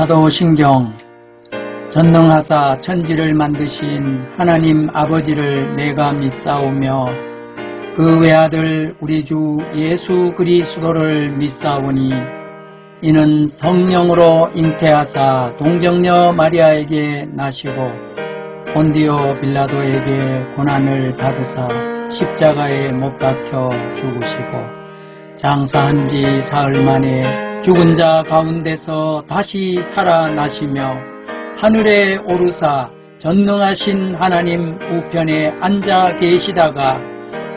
사도신경. 전능하사 천지를 만드신 하나님 아버지를 내가 믿사오며 그 외아들 우리 주 예수 그리스도를 믿사오니 이는 성령으로 잉태하사 동정녀 마리아에게 나시고 본디오 빌라도에게 고난을 받으사 십자가에 못 박혀 죽으시고 장사한 지 사흘 만에 죽은 자 가운데서 다시 살아나시며 하늘에 오르사 전능하신 하나님 우편에 앉아 계시다가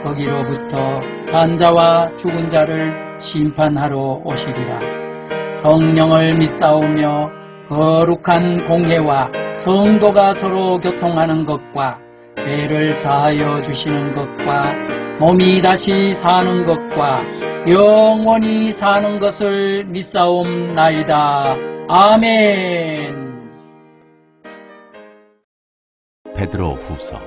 거기로부터 산 자와 죽은 자를 심판하러 오시리라. 성령을 믿사오며 거룩한 공회와 성도가 서로 교통하는 것과 죄를 사하여 주시는 것과 몸이 다시 사는 것과 영원히 사는 것을 믿사옵나이다. 아멘. 베드로 후서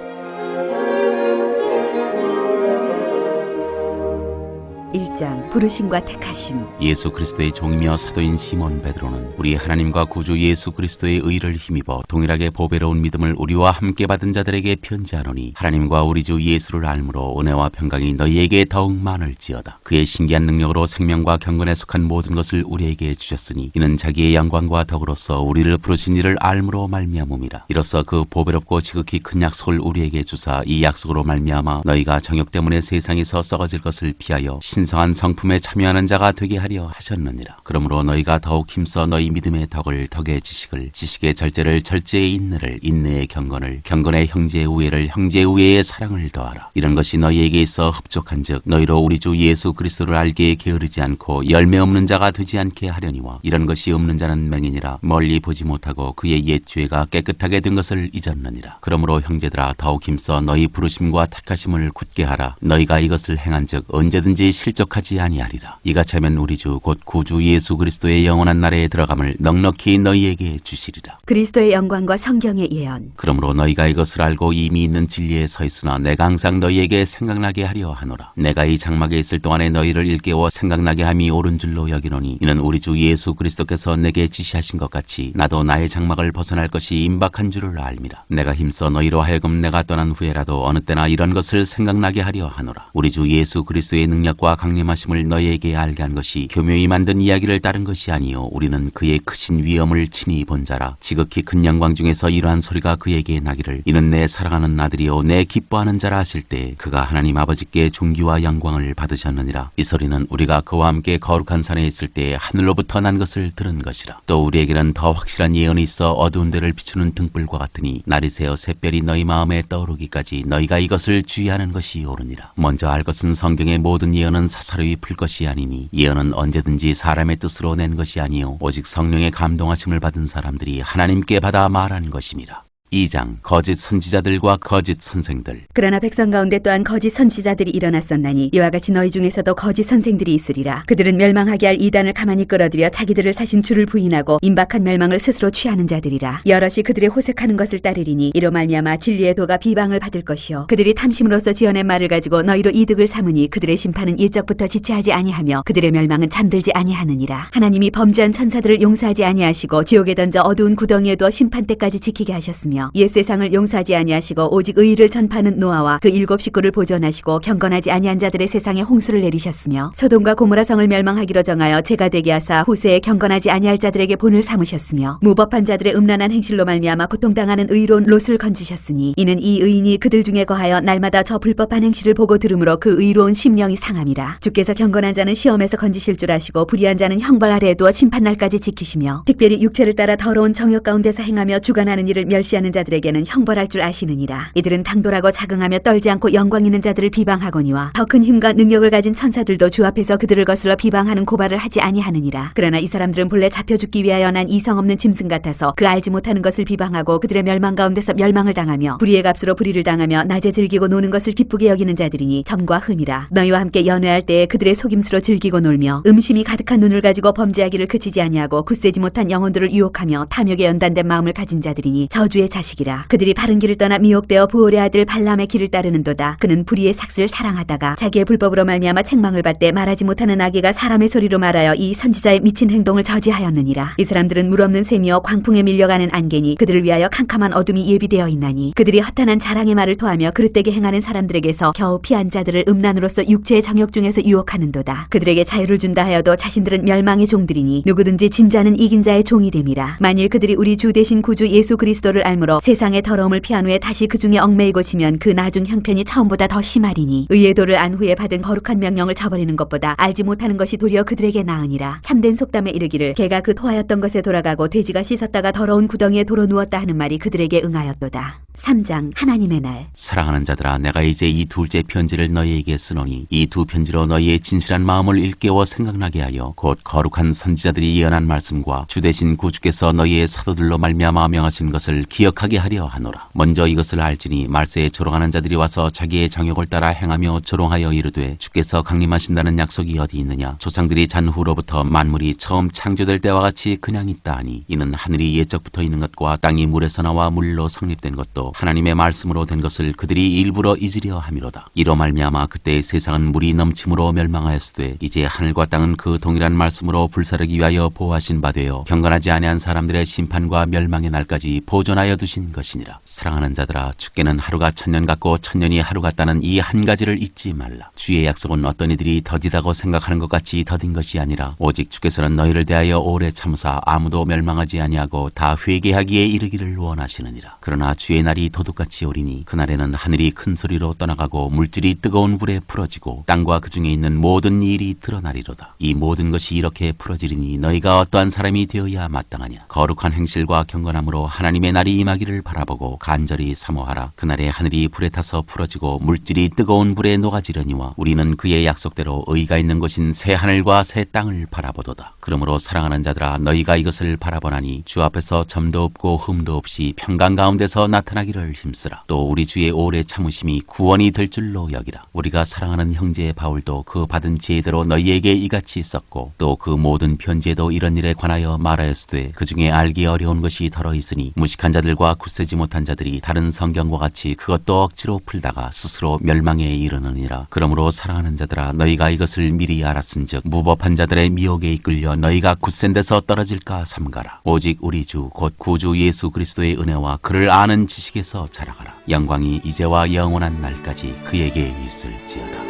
1장. 부르심과 택하심. 예수 그리스도의 종이며 사도인 시몬 베드로는 우리 하나님과 구주 예수 그리스도의 의를 힘입어 동일하게 보배로운 믿음을 우리와 함께 받은 자들에게 편지하노니 하나님과 우리 주 예수를 알므로 은혜와 평강이 너희에게 더욱 많을지어다. 그의 신기한 능력으로 생명과 경건에 속한 모든 것을 우리에게 주셨으니 이는 자기의 영광과 덕으로서 우리를 부르신 이를 알므로 말미암음이라. 이로써 그 보배롭고 지극히 큰 약속을 우리에게 주사 이 약속으로 말미암아 너희가 정욕 때문에 세상에서 썩어질 것을 피하여 신성한 성품에 참여하는 자가 되게 하려 하셨느니라. 그러므로 너희가 더욱 힘써 너희 믿음의 덕을 덕의 지식을, 지식의 절제를, 절제의 인내를, 인내의 경건을, 경건의 형제의 우애를, 형제의 우애의 사랑을 더하라. 이런 것이 너희에게 있어 흡족한즉 너희로 우리 주 예수 그리스도를 알기에 게으르지 않고 열매 없는 자가 되지 않게 하려니와 이런 것이 없는 자는 맹인이라 멀리 보지 못하고 그의 옛 죄가 깨끗하게 된 것을 잊었느니라. 그러므로 형제들아 더욱 힘써 너희 부르심과 택하심을 굳게 하라. 너희가 이것을 행한즉 언제든지 실족하지 아니하리라. 이같이 하면 우리 주 곧 구주 예수 그리스도의 영원한 나라에 들어감을 넉넉히 너희에게 주시리라. 그리스도의 영광과 성경의 예언. 그러므로 너희가 이것을 알고 이미 있는 진리에 서 있으나 내가 항상 너희에게 생각나게 하려 하노라. 내가 이 장막에 있을 동안에 너희를 일깨워 생각나게 함이 옳은 줄로 여기노니 이는 우리 주 예수 그리스도께서 내게 지시하신 것 같이 나도 나의 장막을 벗어날 것이 임박한 줄을 알미라. 내가 힘써 너희로 하여금 내가 떠난 후에라도 어느 때나 이런 것을 생각나게 하려 하노라. 우리 주 예수 그리스도의 능력과 강림하심을 너희에게 알게 한 것이 교묘히 만든 이야기를 따른 것이 아니요 우리는 그의 크신 위엄을 친히 본 자라. 지극히 큰 영광 중에서 이러한 소리가 그에게 나기를 이는 내 사랑하는 아들이요 내 기뻐하는 자라 하실 때 그가 하나님 아버지께 존귀와 영광을 받으셨느니라. 이 소리는 우리가 그와 함께 거룩한 산에 있을 때 하늘로부터 난 것을 들은 것이라. 또 우리에게는 더 확실한 예언이 있어 어두운 데를 비추는 등불과 같으니 날이 새어 샛별이 너희 마음에 떠오르기까지 너희가 이것을 주의하는 것이 옳으니라. 먼저 알 것은 성경의 모든 예언은 사사로이 풀 것이 아니니 예언은 언제든지 사람의 뜻으로 낸 것이 아니요 오직 성령의 감동하심을 받은 사람들이 하나님께 받아 말한 것임이라. 2장. 거짓 선지자들과 거짓 선생들. 그러나 백성 가운데 또한 거짓 선지자들이 일어났었나니 이와 같이 너희 중에서도 거짓 선생들이 있으리라. 그들은 멸망하게 할 이단을 가만히 끌어들여 자기들을 사신 주를 부인하고 임박한 멸망을 스스로 취하는 자들이라. 여럿이 그들의 호색하는 것을 따르리니 이로 말미암아 진리의 도가 비방을 받을 것이요 그들이 탐심으로써 지어낸 말을 가지고 너희로 이득을 삼으니 그들의 심판은 일적부터 지체하지 아니하며 그들의 멸망은 잠들지 아니하느니라. 하나님이 범죄한 천사들을 용서하지 아니하시고 지옥에 던져 어두운 구덩이에 두어 심판 때까지 지키게 하셨으며 옛 세상을 용서하지 아니하시고 오직 의의를 전파하는 노아와 그 7 식구를 보존하시고 경건하지 아니한 자들의 세상에 홍수를 내리셨으며 소돔과 고모라 성을 멸망하기로 정하여 죄가 되게 하사 후세에 경건하지 아니할 자들에게 본을 삼으셨으며 무법한 자들의 음란한 행실로 말미암아 고통당하는 의로운 롯을 건지셨으니 이는 이 의인이 그들 중에 거하여 날마다 저 불법한 행실을 보고 들으므로 그 의로운 심령이 상함이라. 주께서 경건한 자는 시험에서 건지실 줄 아시고 불의한 자는 형벌 아래에 두어 심판날까지 지키시며 특별히 육체를 따라 더러운 정욕 가운데서 행하며 주관하는 일을 멸시하는 자들에게는 형벌할 줄 아시느니라. 이들은 당돌하고 자긍하며 떨지 않고 영광 있는 자들을 비방하거니와 더 큰 힘과 능력을 가진 천사들도 주 앞에서 그들을 거슬러 비방하는 고발을 하지 아니하느니라. 그러나 이 사람들은 본래 잡혀 죽기 위하여 난 이성 없는 짐승 같아서 그 알지 못하는 것을 비방하고 그들의 멸망 가운데서 멸망을 당하며 불의의 값으로 불의를 당하며 낮에 즐기고 노는 것을 기쁘게 여기는 자들이니 점과 흠이라. 너희와 함께 연회할 때에 그들의 속임수로 즐기고 놀며 음심이 가득한 눈을 가지고 범죄하기를 그치지 아니하고 굳세지 못한 영혼들을 유혹하며 탐욕에 연단된 마음을 가진 자들이니 저주의 자식이라. 그들이 바른 길을 떠나 미혹되어 부올의 아들 발람의 길을 따르는도다. 그는 불의의 삭슬을 사랑하다가 자기의 불법으로 말미암아 책망을 받되 말하지 못하는 아기가 사람의 소리로 말하여 이 선지자의 미친 행동을 저지하였느니라. 이 사람들은 물 없는 샘이여 광풍에 밀려가는 안개니 그들을 위하여 캄캄한 어둠이 예비되어 있나니 그들이 허탄한 자랑의 말을 토하며 그릇되게 행하는 사람들에게서 겨우 피한 자들을 음란으로서 육체의 정욕 중에서 유혹하는도다. 그들에게 자유를 준다 하여도 자신들은 멸망의 종들이니 누구든지 진 자는 이긴 자의 종이 됨이라. 만일 그들이 우리 주 대신 구주 예수 그리스도를 알므로 세상의 더러움을 피한 후에 다시 그 중에 얽매이고 지면 그 나중 형편이 처음보다 더 심하리니 의의 도를 안 후에 받은 거룩한 명령을 저버리는 것보다 알지 못하는 것이 도리어 그들에게 나으니라. 참된 속담에 이르기를 개가 그 토하였던 것에 돌아가고 돼지가 씻었다가 더러운 구덩이에 도로 누웠다 하는 말이 그들에게 응하였도다. 3장 하나님의 날. 사랑하는 자들아, 내가 이제 이 둘째 편지를 너희에게 쓰노니 이 두 편지로 너희의 진실한 마음을 일깨워 생각나게 하여 곧 거룩한 선지자들이 예언한 말씀과 주 대신 구주께서 너희의 사도들로 말미암아 명하신 것을 기억하게 하려 하노라. 먼저 이것을 알지니 말세에 조롱하는 자들이 와서 자기의 정욕을 따라 행하며 조롱하여 이르되 주께서 강림하신다는 약속이 어디 있느냐. 조상들이 잔 후로부터 만물이 처음 창조될 때와 같이 그냥 있다 하니 이는 하늘이 예적부터 있는 것과 땅이 물에서 나와 물로 성립된 것도 하나님의 말씀으로 된 것을 그들이 일부러 잊으려 함이로다. 이로 말미암아 그때의 세상은 물이 넘침으로 멸망하였으되 이제 하늘과 땅은 그 동일한 말씀으로 불사르기 위하여 보호하신 바 되어 경건하지 아니한 사람들의 심판과 멸망의 날까지 보존하여 두신 것이니라. 사랑하는 자들아, 주께는 하루가 천년 같고 천년이 하루 같다는 이 한 가지를 잊지 말라. 주의 약속은 어떤 이들이 더디다고 생각하는 것 같이 더딘 것이 아니라 오직 주께서는 너희를 대하여 오래 참으사 아무도 멸망하지 아니하고 다 회개하기에 이르기를 원하시느니라. 그러나 주의 날이 도둑같이 오리니 그날에는 하늘이 큰 소리로 떠나가고 물질이 뜨거운 불에 풀어지고 땅과 그 중에 있는 모든 일이 드러나리로다. 이 모든 것이 이렇게 풀어지리니 너희가 어떠한 사람이 되어야 마땅하냐. 거룩한 행실과 경건함으로 하나님의 날이 임하기를 바라보고 간절히 사모하라. 그날에 하늘이 불에 타서 풀어지고 물질이 뜨거운 불에 녹아지려니와 우리는 그의 약속대로 의가 있는 곳인 새 하늘과 새 땅을 바라보도다. 그러므로 사랑하는 자들아, 너희가 이것을 바라보나니 주 앞에서 점도 없고 흠도 없이 평강 가운데서 나타나기를 힘쓰라. 또 우리 주의 오래 참으심이 구원이 될 줄로 여기라. 우리가 사랑하는 형제 바울도 그 받은 지혜대로 너희에게 이같이 썼고 또 그 모든 편지에도 이런 일에 관하여 말하였으되 그 중에 알기 어려운 것이 더러 있으니 무식한 자들과 굳세지 못한 자들이 다른 성경과 같이 그것도 억지로 풀다가 스스로 멸망에 이르느니라. 그러므로 사랑하는 자들아, 너희가 이것을 미리 알았은즉 무법한 자들의 미혹에 이끌려 너희가 굳센 데서 떨어질까 삼가라. 오직 우리 주 곧 구주 예수 그리스도의 은혜와 그를 아는 지식에서 자라가라. 영광이 이제와 영원한 날까지 그에게 있을지어다.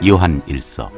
요한 1서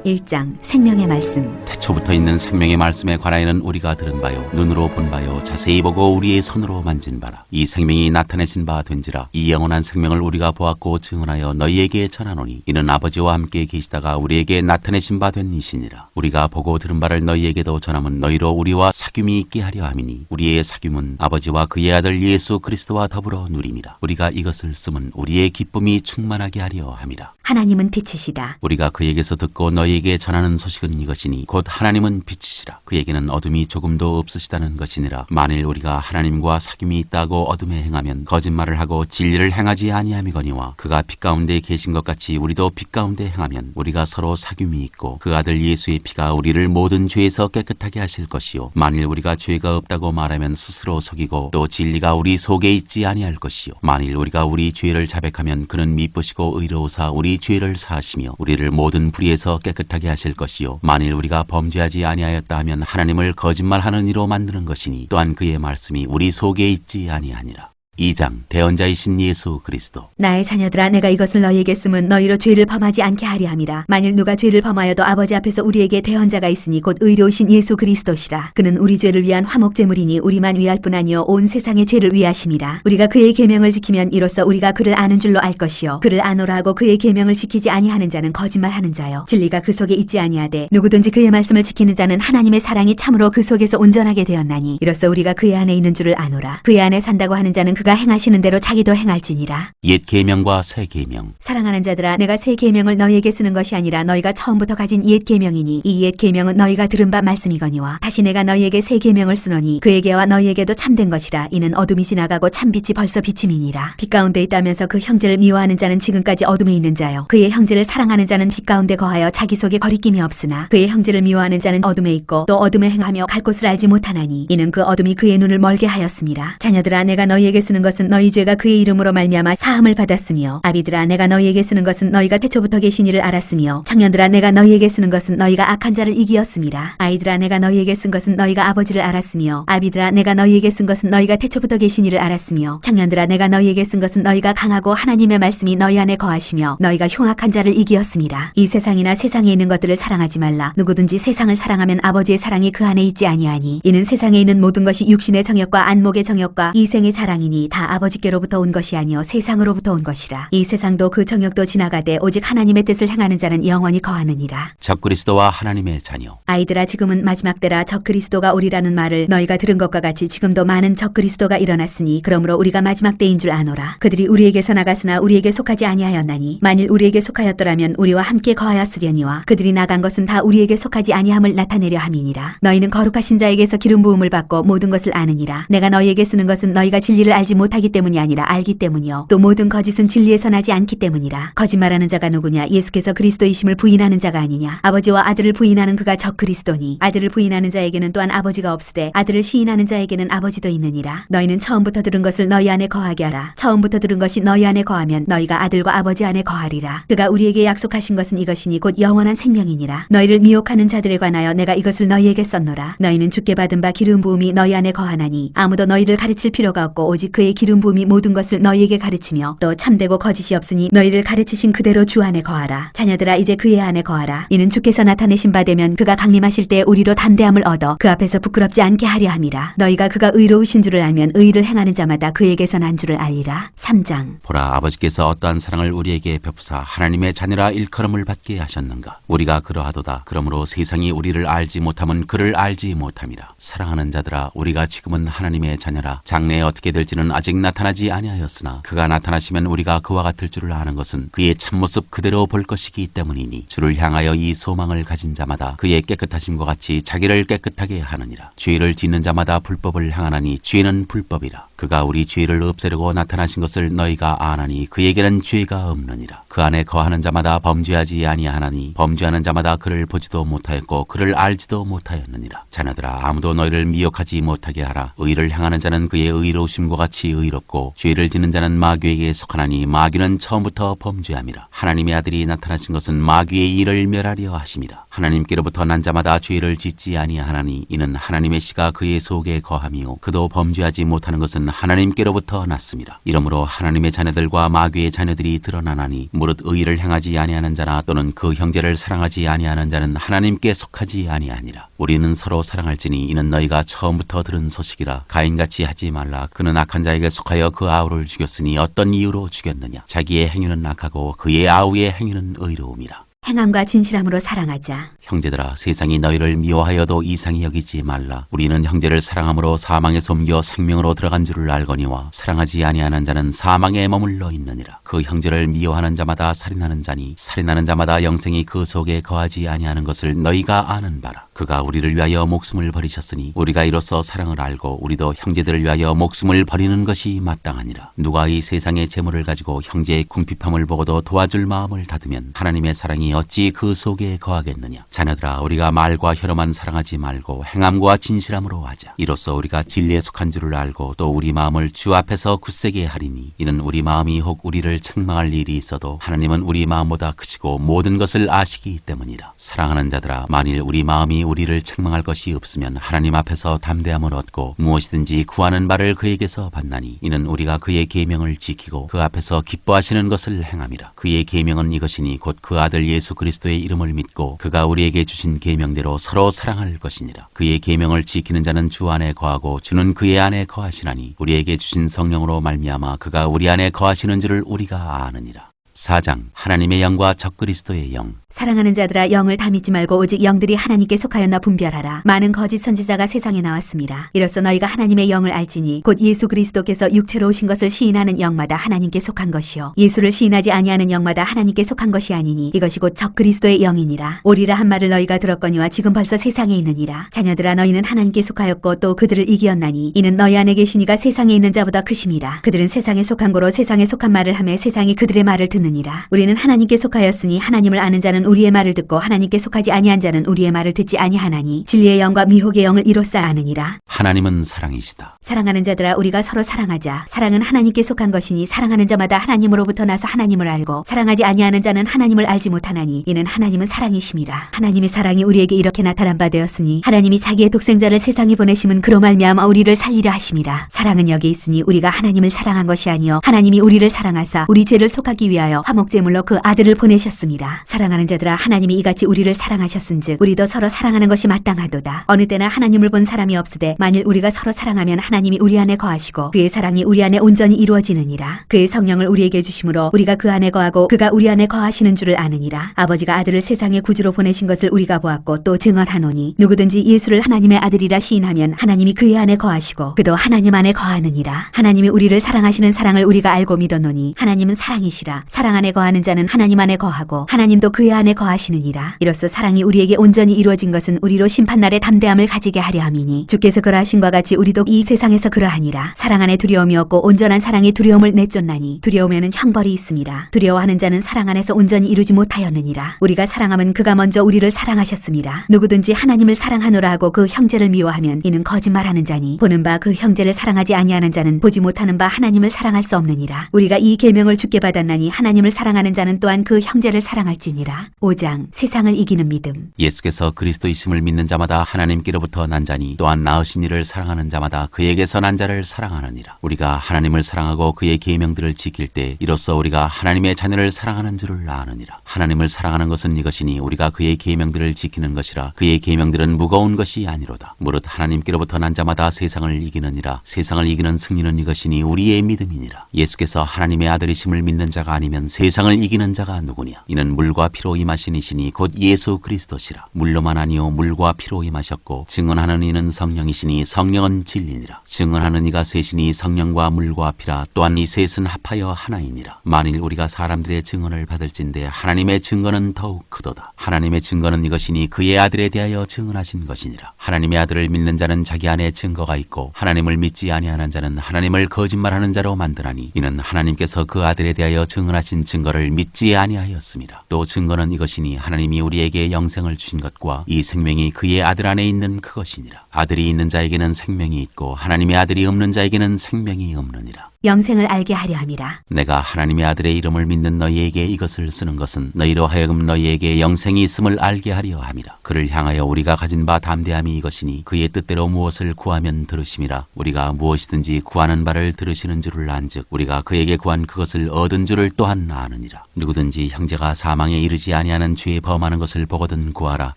1장 생명의 말씀. 태초부터 있는 생명의 말씀에 관하여는 우리가 들은 바요 눈으로 본 바요 자세히 보고 우리의 손으로 만진 바라. 이 생명이 나타내신 바 된지라. 이 영원한 생명을 우리가 보았고 증언하여 너희에게 전하노니 이는 아버지와 함께 계시다가 우리에게 나타내신 바 된 이시니라. 우리가 보고 들은 바를 너희에게도 전함은 너희로 우리와 사귐이 있게 하려 함이니 우리의 사귐은 아버지와 그의 아들 예수 그리스도와 더불어 누림이라. 우리가 이것을 쓰면 우리의 기쁨이 충만하게 하려 함이라. 하나님은 빛이시다. 우리가 그에게서 듣고 너희에게 전하는 소식은 이것이니 곧 하나님은 빛이시라. 그에게는 어둠이 조금도 없으시다는 것이니라. 만일 우리가 하나님과 사귐이 있다고 어둠에 행하면 거짓말을 하고 진리를 행하지 아니함이거니와 그가 빛 가운데 계신 것 같이 우리도 빛 가운데 행하면 우리가 서로 사귐이 있고 그 아들 예수의 피가 우리를 모든 죄에서 깨끗하게 하실 것이요 만일 우리가 죄가 없다고 말하면 스스로 속이고 또 진리가 우리 속에 있지 아니할 것이요 만일 우리가 우리 죄를 자백하면 그는 미쁘시고 의로우사 우리 죄를 사하시며 우리를 모든 불의에서 깨끗하게 하실 것이요 만일 우리가 범죄하지 아니하였다 하면 하나님을 거짓말하는 이로 만드는 것이니 또한 그의 말씀이 우리 속에 있지 아니하니라. 2장 대언자이신 예수 그리스도. 나의 자녀들아, 내가 이것을 너희에게 쓰면 너희로 죄를 범하지 않게 하려 함이라. 만일 누가 죄를 범하여도 아버지 앞에서 우리에게 대언자가 있으니 곧 의로우신 예수 그리스도시라. 그는 우리 죄를 위한 화목제물이니 우리만 위할 뿐 아니요 온 세상의 죄를 위하심이라. 우리가 그의 계명을 지키면 이로써 우리가 그를 아는 줄로 알 것이요 그를 아노라 하고 그의 계명을 지키지 아니하는 자는 거짓말하는 자요 진리가 그 속에 있지 아니하되 누구든지 그의 말씀을 지키는 자는 하나님의 사랑이 참으로 그 속에서 온전하게 되었나니 이로써 우리가 그의 안에 있는 줄을 아노라. 그의 안에 산다고 하는 자는 그가 행하시는 대로 자기도 행할지니라. 옛 계명과 새 계명. 사랑하는 자들아, 내가 새 계명을 너희에게 쓰는 것이 아니라 너희가 처음부터 가진 옛 계명이니 이 옛 계명은 너희가 들은 바 말씀이거니와 다시 내가 너희에게 새 계명을 쓰노니 그에게와 너희에게도 참된 것이라. 이는 어둠이 지나가고 참빛이 벌써 비침이니라. 빛 가운데 있다면서 그 형제를 미워하는 자는 지금까지 어둠에 있는 자요, 그의 형제를 사랑하는 자는 빛 가운데 거하여 자기 속에 거리낌이 없으나 그의 형제를 미워하는 자는 어둠에 있고 또 어둠에 행하며 갈 곳을 알지 못하나니 이는 그 어둠이 그의 눈을 멀게 하였습니다. 자녀들아, 내가 너희에게 쓰는 것은 너희 죄가 그의 이름으로 말미암아 사함을 받았으며, 아비들아, 내가 너희에게 쓰는 것은 너희가 태초부터 계신 이를 알았으며, 청년들아, 내가 너희에게 쓰는 것은 너희가 악한 자를 이기었습니다. 아이들아, 내가 너희에게 쓴 것은 너희가 아버지를 알았으며, 아비들아, 내가 너희에게 쓴 것은 너희가 태초부터 계신 이를 알았으며, 청년들아, 내가 너희에게 쓴 것은 너희가 강하고 하나님의 말씀이 너희 안에 거하시며 너희가 흉악한 자를 이기었습니다. 이 세상이나 세상에 있는 것들을 사랑하지 말라. 누구든지 세상을 사랑하면 아버지의 사랑이 그 안에 있지 아니하니 이는 세상에 있는 모든 것이 육신의 정욕과 안목의 정욕과 이생의 자랑이니 다 아버지께로부터 온 것이 아니요 세상으로부터 온 것이라. 이 세상도 그 정욕도 지나가되 오직 하나님의 뜻을 행하는 자는 영원히 거하느니라. 적그리스도와 하나님의 자녀. 아이들아, 지금은 마지막 때라. 적그리스도가 오리라는 말을 너희가 들은 것과 같이 지금도 많은 적그리스도가 일어났으니 그러므로 우리가 마지막 때인 줄 아노라. 그들이 우리에게서 나갔으나 우리에게 속하지 아니하였나니 만일 우리에게 속하였더라면 우리와 함께 거하였으려니와 그들이 나간 것은 다 우리에게 속하지 아니함을 나타내려 함이니라. 너희는 거룩하신 자에게서 기름 부음을 받고 모든 것을 아느니라. 내가 너희에게 쓰는 것은 너희가 진리를 알지 못하기 때문이 아니라 알기 때문이요 또 모든 거짓은 진리에서 나지 않기 때문이라. 거짓말하는 자가 누구냐? 예수께서 그리스도이심을 부인하는 자가 아니냐? 아버지와 아들을 부인하는 그가 적그리스도니 아들을 부인하는 자에게는 또한 아버지가 없으되 아들을 시인하는 자에게는 아버지도 있느니라. 너희는 처음부터 들은 것을 너희 안에 거하게 하라. 처음부터 들은 것이 너희 안에 거하면 너희가 아들과 아버지 안에 거하리라. 그가 우리에게 약속하신 것은 이것이니 곧 영원한 생명이니라. 너희를 미혹하는 자들에 관하여 내가 이것을 너희에게 썼노라. 너희는 주께 받은 바 기름 부음이 너희 안에 거하나니 아무도 너희를 가르칠 필요가 없고 오직 그의 기름 부음이 모든 것을 너희에게 가르치며 또 참되고 거짓이 없으니 너희를 가르치신 그대로 주 안에 거하라. 자녀들아, 이제 그의 안에 거하라. 이는 주께서 나타내신 바 되면 그가 강림하실 때 우리로 담대함을 얻어 그 앞에서 부끄럽지 않게 하려 함이라. 너희가 그가 의로우신 줄을 알면 의를 행하는 자마다 그에게서 난 줄을 알리라. 3장. 보라, 아버지께서 어떠한 사랑을 우리에게 베푸사 하나님의 자녀라 일컬음을 받게 하셨는가. 우리가 그러하도다. 그러므로 세상이 우리를 알지 못함은 그를 알지 못함이라. 사랑하는 자들아, 우리가 지금은 하나님의 자녀라. 장래에 어떻게 될지는 아직 나타나지 아니하였으나 그가 나타나시면 우리가 그와 같을 줄을 아는 것은 그의 참모습 그대로 볼 것이기 때문이니 주를 향하여 이 소망을 가진 자마다 그의 깨끗하심과 같이 자기를 깨끗하게 하느니라. 죄를 짓는 자마다 불법을 행하나니 죄는 불법이라. 그가 우리 죄를 없애려고 나타나신 것을 너희가 아나니 그에게는 죄가 없느니라. 그 안에 거하는 자마다 범죄하지 아니하나니 범죄하는 자마다 그를 보지도 못하였고 그를 알지도 못하였느니라. 자녀들아, 아무도 너희를 미혹하지 못하게 하라. 의를 행하는 자는 그의 의로우심과 같이 의롭고 죄를 짓는 자는 마귀에게 속하나니 마귀는 처음부터 범죄함이라. 하나님의 아들이 나타나신 것은 마귀의 일을 멸하려 하심이라. 하나님께로부터 난 자마다 죄를 짓지 아니하나니 이는 하나님의 씨가 그의 속에 거함이요 그도 범죄하지 못하는 것은 하나님께로부터 났습니다. 이러므로 하나님의 자녀들과 마귀의 자녀들이 드러나나니 무릇 의를 행하지 아니하는 자나 또는 그 형제를 사랑하지 아니하는 자는 하나님께 속하지 아니하니라. 우리는 서로 사랑할지니 이는 너희가 처음부터 들은 소식이라. 가인같이 하지 말라. 그는 악한 자에게 속하여 그 아우를 죽였으니 어떤 이유로 죽였느냐? 자기의 행위는 악하고 그의 아우의 행위는 의로움이라. 행함과 진실함으로 사랑하자. 형제들아, 세상이 너희를 미워하여도 이상히 여기지 말라. 우리는 형제를 사랑함으로 사망에서 옮겨 생명으로 들어간 줄을 알거니와 사랑하지 아니하는 자는 사망에 머물러 있느니라. 그 형제를 미워하는 자마다 살인하는 자니 살인하는 자마다 영생이 그 속에 거하지 아니하는 것을 너희가 아는 바라. 그가 우리를 위하여 목숨을 버리셨으니 우리가 이로써 사랑을 알고 우리도 형제들을 위하여 목숨을 버리는 것이 마땅하니라. 누가 이 세상의 재물을 가지고 형제의 궁핍함을 보고도 도와줄 마음을 닫으면 하나님의 사랑이 어찌 그 속에 거하겠느냐. 자녀들아, 우리가 말과 혀로만 사랑하지 말고 행함과 진실함으로 하자. 이로써 우리가 진리에 속한 줄을 알고 또 우리 마음을 주 앞에서 굳세게 하리니 이는 우리 마음이 혹 우리를 책망할 일이 있어도 하나님은 우리 마음보다 크시고 모든 것을 아시기 때문이라. 사랑하는 자들아, 만일 우리 마음이 우리를 책망할 것이 없으면 하나님 앞에서 담대함을 얻고 무엇이든지 구하는 바를 그에게서 받나니 이는 우리가 그의 계명을 지키고 그 앞에서 기뻐하시는 것을 행함이라. 그의 계명은 이것이니 곧 그 아들 예수 그리스도의 이름을 믿고 그가 우리에게 주신 계명대로 서로 사랑할 것이니라. 그의 계명을 지키는 자는 주 안에 거하고 주는 그의 안에 거하시나니 우리에게 주신 성령으로 말미암아 그가 우리 안에 거하시는 줄을 우리가 아느니라. 4장. 하나님의 영과 적그리스도의 영. 사랑하는 자들아, 영을 다 믿지 말고 오직 영들이 하나님께 속하였나 분별하라. 많은 거짓 선지자가 세상에 나왔습니다. 이로써 너희가 하나님의 영을 알지니 곧 예수 그리스도께서 육체로 오신 것을 시인하는 영마다 하나님께 속한 것이요 예수를 시인하지 아니하는 영마다 하나님께 속한 것이 아니니 이것이 곧 적 그리스도의 영이니라. 오리라 한 말을 너희가 들었거니와 지금 벌써 세상에 있느니라. 자녀들아, 너희는 하나님께 속하였고 또 그들을 이기었나니 이는 너희 안에 계시니가 세상에 있는 자보다 크심이라. 그들은 세상에 속한 고로 세상에 속한 말을 하며 세상이 그들의 말을 듣느니라. 우리는 하나님께 속하였으니 하나님을 아는 자는 우리의 말을 듣고 하나님께 속하지 아니한 자는 우리의 말을 듣지 아니하나니 진리의 영과 미혹의 영을 이로써 아느니라. 하나님은 사랑이시다. 사랑하는 자들아, 우리가 서로 사랑하자. 사랑은 하나님께 속한 것이니 사랑하는 자마다 하나님으로부터 나서 하나님을 알고 사랑하지 아니하는 자는 하나님을 알지 못하나니 이는 하나님은 사랑이심이라. 하나님의 사랑이 우리에게 이렇게 나타난 바 되었으니 하나님이 자기의 독생자를 세상에 보내심은 그로 말미암아 우리를 살리려 하심이라. 사랑은 여기 있으니 우리가 하나님을 사랑한 것이 아니요 하나님이 우리를 사랑하사 우리 죄를 속하기 위하여 화목제물로 그 아들을 보내셨습니다. 사랑하는 자들아, 하나님이 이같이 우리를 사랑하셨은즉 우리도 서로 사랑하는 것이 마땅하도다. 어느 때나 하나님을 본 사람이 없으되 만일 우리가 서로 사랑하면 하나님이 우리 안에 거하시고 그의 사랑이 우리 안에 온전히 이루어지느니라. 그의 성령을 우리에게 주심으로 우리가 그 안에 거하고 그가 우리 안에 거하시는 줄을 아느니라. 아버지가 아들을 세상의 구주로 보내신 것을 우리가 보았고 또 증언하노니 누구든지 예수를 하나님의 아들이라 시인하면 하나님이 그의 안에 거하시고 그도 하나님 안에 거하느니라. 하나님이 우리를 사랑하시는 사랑을 우리가 알고 믿었노니 하나님은 사랑이시라. 사랑 안에 거하는 자는 하나님 안에 거하고 하나님도 그의 안에 거하시느니라. 이로써 사랑이 우리에게 온전히 이루어진 것은 우리로 심판날에 담대함을 가지게 하려 함이니 주께서 그러하신 것 같이 우리도 이 세상에서 그러하니라. 사랑 안에 두려움이 없고 온전한 사랑이 두려움을 내쫓나니 두려움에는 형벌이 있습니다. 두려워하는 자는 사랑 안에서 온전히 이루지 못하였느니라. 우리가 사랑하면 그가 먼저 우리를 사랑하셨습니다. 누구든지 하나님을 사랑하노라 하고 그 형제를 미워하면 이는 거짓말하는 자니 보는 바 그 형제를 사랑하지 아니하는 자는 보지 못하는 바 하나님을 사랑할 수 없느니라. 우리가 이 계명을 주께 받았나니 하나님을 사랑하는 자는 또한 그 형제를 사랑할지니라. 5장 세상을 이기는 믿음. 예수께서 그리스도이심을 믿는 자마다 하나님께로부터 난 자니 또한 낳으신 이를 사랑하는 자마다 그에게서 난 자를 사랑하느니라. 우리가 하나님을 사랑하고 그의 계명들을 지킬 때 이로써 우리가 하나님의 자녀를 사랑하는 줄을 아느니라. 하나님을 사랑하는 것은 이것이니 우리가 그의 계명들을 지키는 것이라. 그의 계명들은 무거운 것이 아니로다. 무릇 하나님께로부터 난 자마다 세상을 이기느니라. 세상을 이기는 승리는 이것이니 우리의 믿음이니라. 예수께서 하나님의 아들이심을 믿는 자가 아니면 세상을 이기는 자가 누구냐? 이는 물과 피로 임하신 이시니 곧 예수 그리스도시라. 물로만 아니요 물과 피로 임하셨고 증언하는 이는 성령이시니 성령은 진리니라. 증언하는 이가 셋이니 성령과 물과 피라. 또한 이 셋은 합하여 하나이니라. 만일 우리가 사람들의 증언을 받을진대 하나님의 증거는 더욱 크도다. 하나님의 증거는 이것이니 그의 아들에 대하여 증언하신 것이니라. 하나님의 아들을 믿는 자는 자기 안에 증거가 있고 하나님을 믿지 아니하는 자는 하나님을 거짓말하는 자로 만드나니 이는 하나님께서 그 아들에 대하여 증언하신 증거를 믿지 아니하였습니다. 또 증거는 이것이니 하나님이 우리에게 영생을 주신 것과 이 생명이 그의 아들 안에 있는 그것이니라. 아들이 있는 자에게는 생명이 있고 하나님의 아들이 없는 자에게는 생명이 없느니라. 영생을 알게 하려 함이라. 내가 하나님의 아들의 이름을 믿는 너희에게 이것을 쓰는 것은 너희로 하여금 너희에게 영생이 있음을 알게 하려 함이라. 그를 향하여 우리가 가진 바 담대함이 이것이니 그의 뜻대로 무엇을 구하면 들으심이라. 우리가 무엇이든지 구하는 바를 들으시는 줄을 안즉 우리가 그에게 구한 그것을 얻은 줄을 또한 아느니라. 누구든지 형제가 사망에 이르지 아니하는 죄에 범하는 것을 보거든 구하라.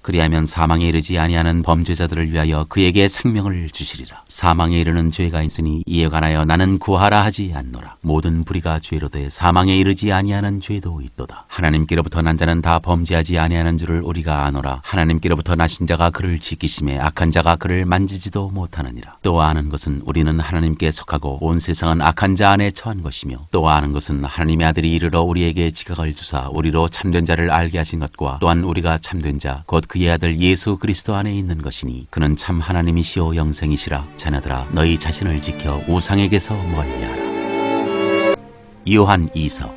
그리하면 사망에 이르지 아니하는 범죄자들을 위하여 그에게 생명을 주시리라. 사망에 이르는 죄가 있으니 이에 관하여 나는 구하라 하지 않노라. 모든 불의가 죄로 돼 사망에 이르지 아니하는 죄도 있도다. 하나님께로부터 난 자는 다 범죄하지 아니하는 줄을 우리가 아노라. 하나님께로부터 나신 자가 그를 지키심에 악한 자가 그를 만지지도 못하느니라. 또 아는 것은 우리는 하나님께 속하고 온 세상은 악한 자 안에 처한 것이며 또 아는 것은 하나님의 아들이 이르러 우리에게 지각을 주사 우리로 참된 자를 알게 하신 것과 또한 우리가 참된 자 곧 그의 아들 예수 그리스도 안에 있는 것이니 그는 참 하나님이시오 영생이시라. 자녀들아 너희 자신을 지켜 우상에게서 멀리하라. 요한 2서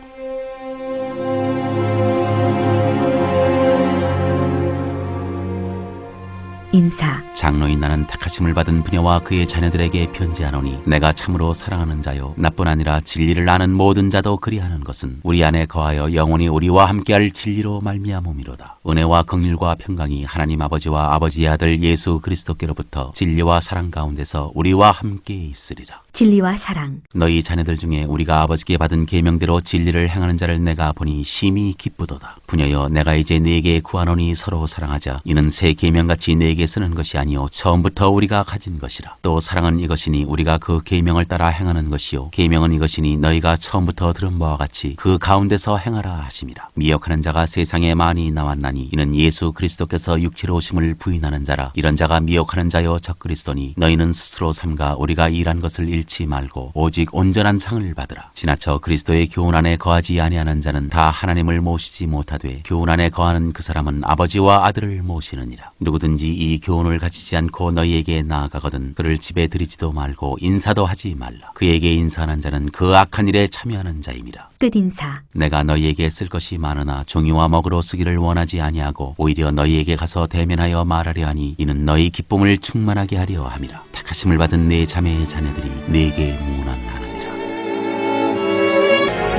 인사. 장로인 나는 택하심을 받은 부녀와 그의 자녀들에게 편지하노니 내가 참으로 사랑하는 자요 나뿐 아니라 진리를 아는 모든 자도 그리하는 것은 우리 안에 거하여 영원히 우리와 함께할 진리로 말미암음이로다. 은혜와 긍휼과 평강이 하나님 아버지와 아버지의 아들 예수 그리스도께로부터 진리와 사랑 가운데서 우리와 함께 있으리라. 진리와 사랑. 너희 자녀들 중에 우리가 아버지께 받은 계명대로 진리를 행하는 자를 내가 보니 심히 기쁘도다. 부녀여 내가 이제 네게 구하노니 서로 사랑하자. 이는 새 계명같이 네게 우리에게 쓰는 것이 아니요 처음부터 우리가 가진 것이라. 또 사랑은 이것이니 우리가 그 계명을 따라 행하는 것이요 계명은 이것이니 너희가 처음부터 들은 바와 같이 그 가운데서 행하라 하심이라. 미혹하는 자가 세상에 많이 나왔나니 이는 예수 그리스도께서 육체로 오심을 부인하는 자라. 이런 자가 미혹하는 자요 적그리스도니 너희는 스스로 삼가 우리가 일한 것을 잃지 말고 오직 온전한 상을 받으라. 지나쳐 그리스도의 교훈 안에 거하지 아니하는 자는 다 하나님을 모시지 못하되 교훈 안에 거하는 그 사람은 아버지와 아들을 모시느니라. 누구든지 이 교훈을 가지지 않고 너희에게 나아가거든 그를 집에 들이지도 말고 인사도 하지 말라. 그에게 인사하는 자는 그 악한 일에 참여하는 자임이라. 끝인사. 내가 너희에게 쓸 것이 많으나 종이와 먹으로 쓰기를 원하지 아니하고 오히려 너희에게 가서 대면하여 말하려 하니 이는 너희 기쁨을 충만하게 하려 함이라. 택하심을 받은 내 자매의 자녀들이 내게 문안하느니라.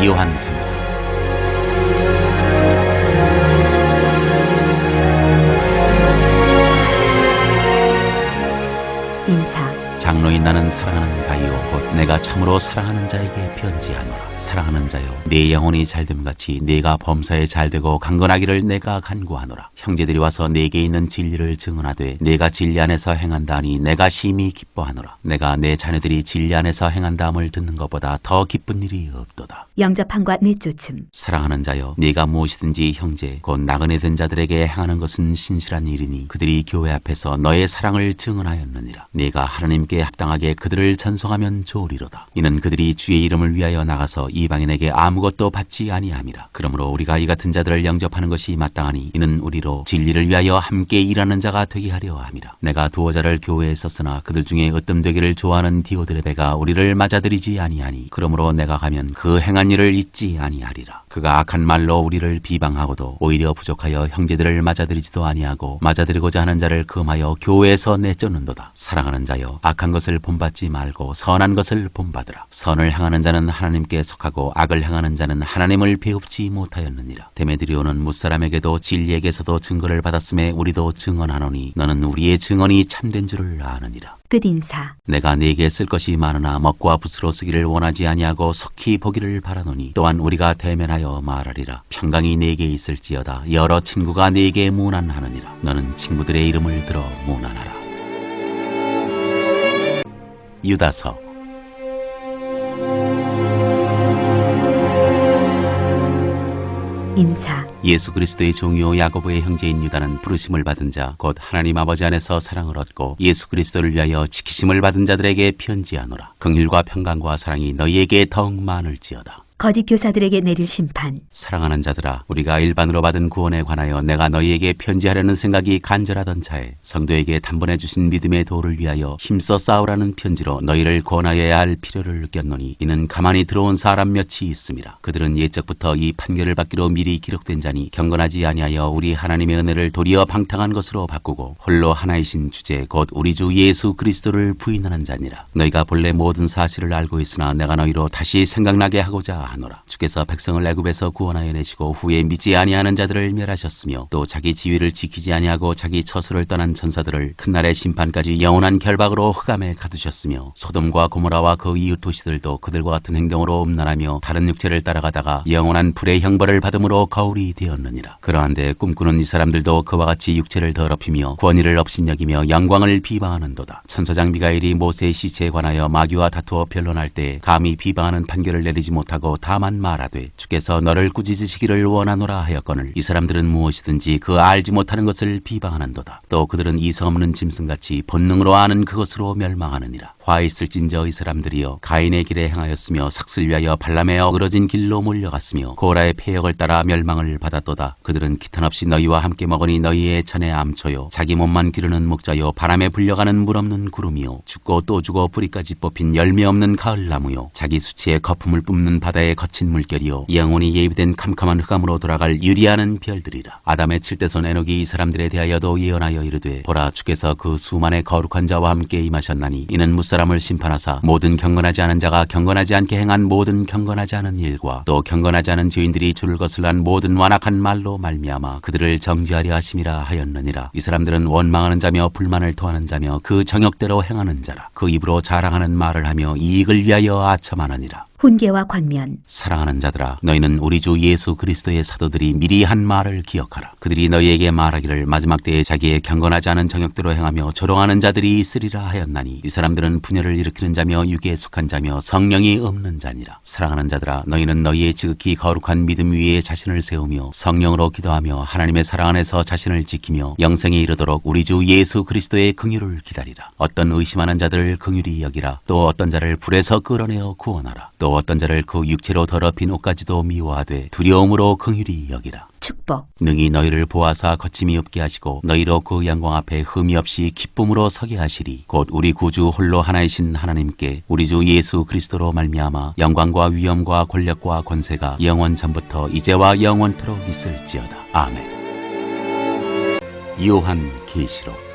요한 3서. 인사. 장로인 나는 사랑하는 바이오 곧 내가 참으로 사랑하는 자에게 편지하노라. 사랑하는 자여 내 영혼이 잘됨같이 내가 범사에 잘되고 강건하기를 내가 간구하노라. 형제들이 와서 내게 있는 진리를 증언하되 내가 진리 안에서 행한다니 내가 심히 기뻐하노라. 내가 내 자녀들이 진리 안에서 행한다함을 듣는 것보다 더 기쁜 일이 없도다. 영접함과 내쫓음. 사랑하는 자여 네가 무엇이든지 형제 곧 나그네 된 자들에게 행하는 것은 신실한 일이니 그들이 교회 앞에서 너의 사랑을 증언하였느니라. 네가 하나님께 합당하게 그들을 찬송하면 좋으리로다. 이는 그들이 주의 이름을 위하여 나가서 이방인에게 아무것도 받지 아니함이라. 그러므로 우리가 이 같은 자들을 영접하는 것이 마땅하니 이는 우리로 진리를 위하여 함께 일하는 자가 되게 하려 함이라. 내가 두어 자를 교회에 썼으나 그들 중에 으뜸되기를 좋아하는 디오드레베가 우리를 맞아들이지 아니하니 그러므로 내가 가면 그 행한 일을 잊지 아니하리라. 그가 악한 말로 우리를 비방하고도 오히려 부족하여 형제들을 맞아들이지도 아니하고 맞아들이고자 하는 자를 금하여 교회에서 내쫓는도다. 사랑하는 자여 악한 것을 본받지 말고 선한 것을 본받으라. 선을 행하는 자는 하나님께 속하고 악을 행하는 자는 하나님을 배웁지 못하였느니라. 데메드리오는 무사람에게도 진리에게서도 증거를 받았음에 우리도 증언하노니 너는 우리의 증언이 참된 줄을 아느니라. 끝인사. 내가 네게 쓸 것이 많으나 먹과 붓으로 쓰기를 원하지 아니하고 속히 보기를 바라노니 또한 우리가 대면하여 말하리라. 평강이 네게 있을지어다. 여러 친구가 네게 문안하느니라. 너는 친구들의 이름을 들어 문안하라. 유다서. 인사. 예수 그리스도의 종이요 야고보의 형제인 유다는 부르심을 받은 자 곧 하나님 아버지 안에서 사랑을 얻고 예수 그리스도를 위하여 지키심을 받은 자들에게 편지하노라. 긍휼과 평강과 사랑이 너희에게 더욱 많을지어다. 거짓 교사들에게 내릴 심판. 사랑하는 자들아 우리가 일반으로 받은 구원에 관하여 내가 너희에게 편지하려는 생각이 간절하던 차에 성도에게 단번에 주신 믿음의 도를 위하여 힘써 싸우라는 편지로 너희를 권하여야 할 필요를 느꼈노니 이는 가만히 들어온 사람 몇이 있음이라. 그들은 옛적부터 이 판결을 받기로 미리 기록된 자니 경건하지 아니하여 우리 하나님의 은혜를 도리어 방탕한 것으로 바꾸고 홀로 하나이신 주제 곧 우리 주 예수 그리스도를 부인하는 자니라. 너희가 본래 모든 사실을 알고 있으나 내가 너희로 다시 생각나게 하고자 하노라. 주께서 백성을 애굽에서 구원하여 내시고 후에 믿지 아니하는 자들을 멸하셨으며 또 자기 지위를 지키지 아니하고 자기 처소를 떠난 천사들을 큰날의 심판까지 영원한 결박으로 흑암에 가두셨으며 소돔과 고모라와 그 이웃 도시들도 그들과 같은 행동으로 음란하며 다른 육체를 따라가다가 영원한 불의 형벌을 받음으로 거울이 되었느니라. 그러한데 꿈꾸는 이 사람들도 그와 같이 육체를 더럽히며 권위를 업신여기며 영광을 비방하는도다. 천사장 미가엘이 모세의 시체에 관하여 마귀와 다투어 변론할 때 감히 비방하는 판결을 내리지 못하고 다만 말하되 주께서 너를 꾸짖으시기를 원하노라 하였거늘 이 사람들은 무엇이든지 그 알지 못하는 것을 비방하는도다. 또 그들은 이성 없는 짐승같이 본능으로 아는 그것으로 멸망하느니라. 화 있을진저 이 사람들이여 가인의 길에 행하였으며 삭슬 위하여 발람의 어그러진 길로 몰려갔으며 고라의 폐역을 따라 멸망을 받았도다. 그들은 기탄없이 너희와 함께 먹으니 너희의 천의 암초요 자기 몸만 기르는 목자요 바람에 불려가는 물 없는 구름이요 죽고 또 죽어 뿌리까지 뽑힌 열매 없는 가을나무요 자기 수치에 거품을 뿜는 바다의 거친 물결이요 영원히 예비된 캄캄한 흑암으로 돌아갈 유리하는 별들이라. 아담의 7대손 에녹이 이 사람들에 대하여도 예언하여 이르되 보라 주께서 그 수만의 거룩한 자와 함께 임하셨나니 이는 무사람을 심판하사 모든 경건하지 않은 자가 경건하지 않게 행한 모든 경건하지 않은 일과 또 경건하지 않은 죄인들이 주를 거슬한 모든 완악한 말로 말미암아 그들을 정죄하려 하심이라 하였느니라. 이 사람들은 원망하는 자며 불만을 토하는 자며 그 정욕대로 행하는 자라. 그 입으로 자랑하는 말을 하며 이익을 위하여 아첨하느니라. 훈계와 권면. 사랑하는 자들아, 너희는 우리 주 예수 그리스도의 사도들이 미리 한 말을 기억하라. 그들이 너희에게 말하기를 마지막 때에 자기의 경건하지 않은 정욕대로 행하며 조롱하는 자들이 있으리라 하였나니, 이 사람들은 분열을 일으키는 자며 육에 속한 자며 성령이 없는 자니라. 사랑하는 자들아, 너희는 너희의 지극히 거룩한 믿음 위에 자신을 세우며 성령으로 기도하며 하나님의 사랑 안에서 자신을 지키며 영생에 이르도록 우리 주 예수 그리스도의 긍휼을 기다리라. 어떤 의심하는 자들을 긍휼히 여기라. 또 어떤 자를 불에서 끌어내어 구원하라. 또 어떤 자를 그 육체로 더럽힌 옷까지도 미워하되 두려움으로 긍휼히 여기라. 축복. 능히 너희를 보아사 거침이 없게 하시고 너희로 그 영광 앞에 흠이 없이 기쁨으로 서게 하시리. 곧 우리 구주 홀로 하나이신 하나님께 우리 주 예수 그리스도로 말미암아 영광과 위엄과 권력과 권세가 영원 전부터 이제와 영원토록 있을지어다. 아멘. 요한 계시록.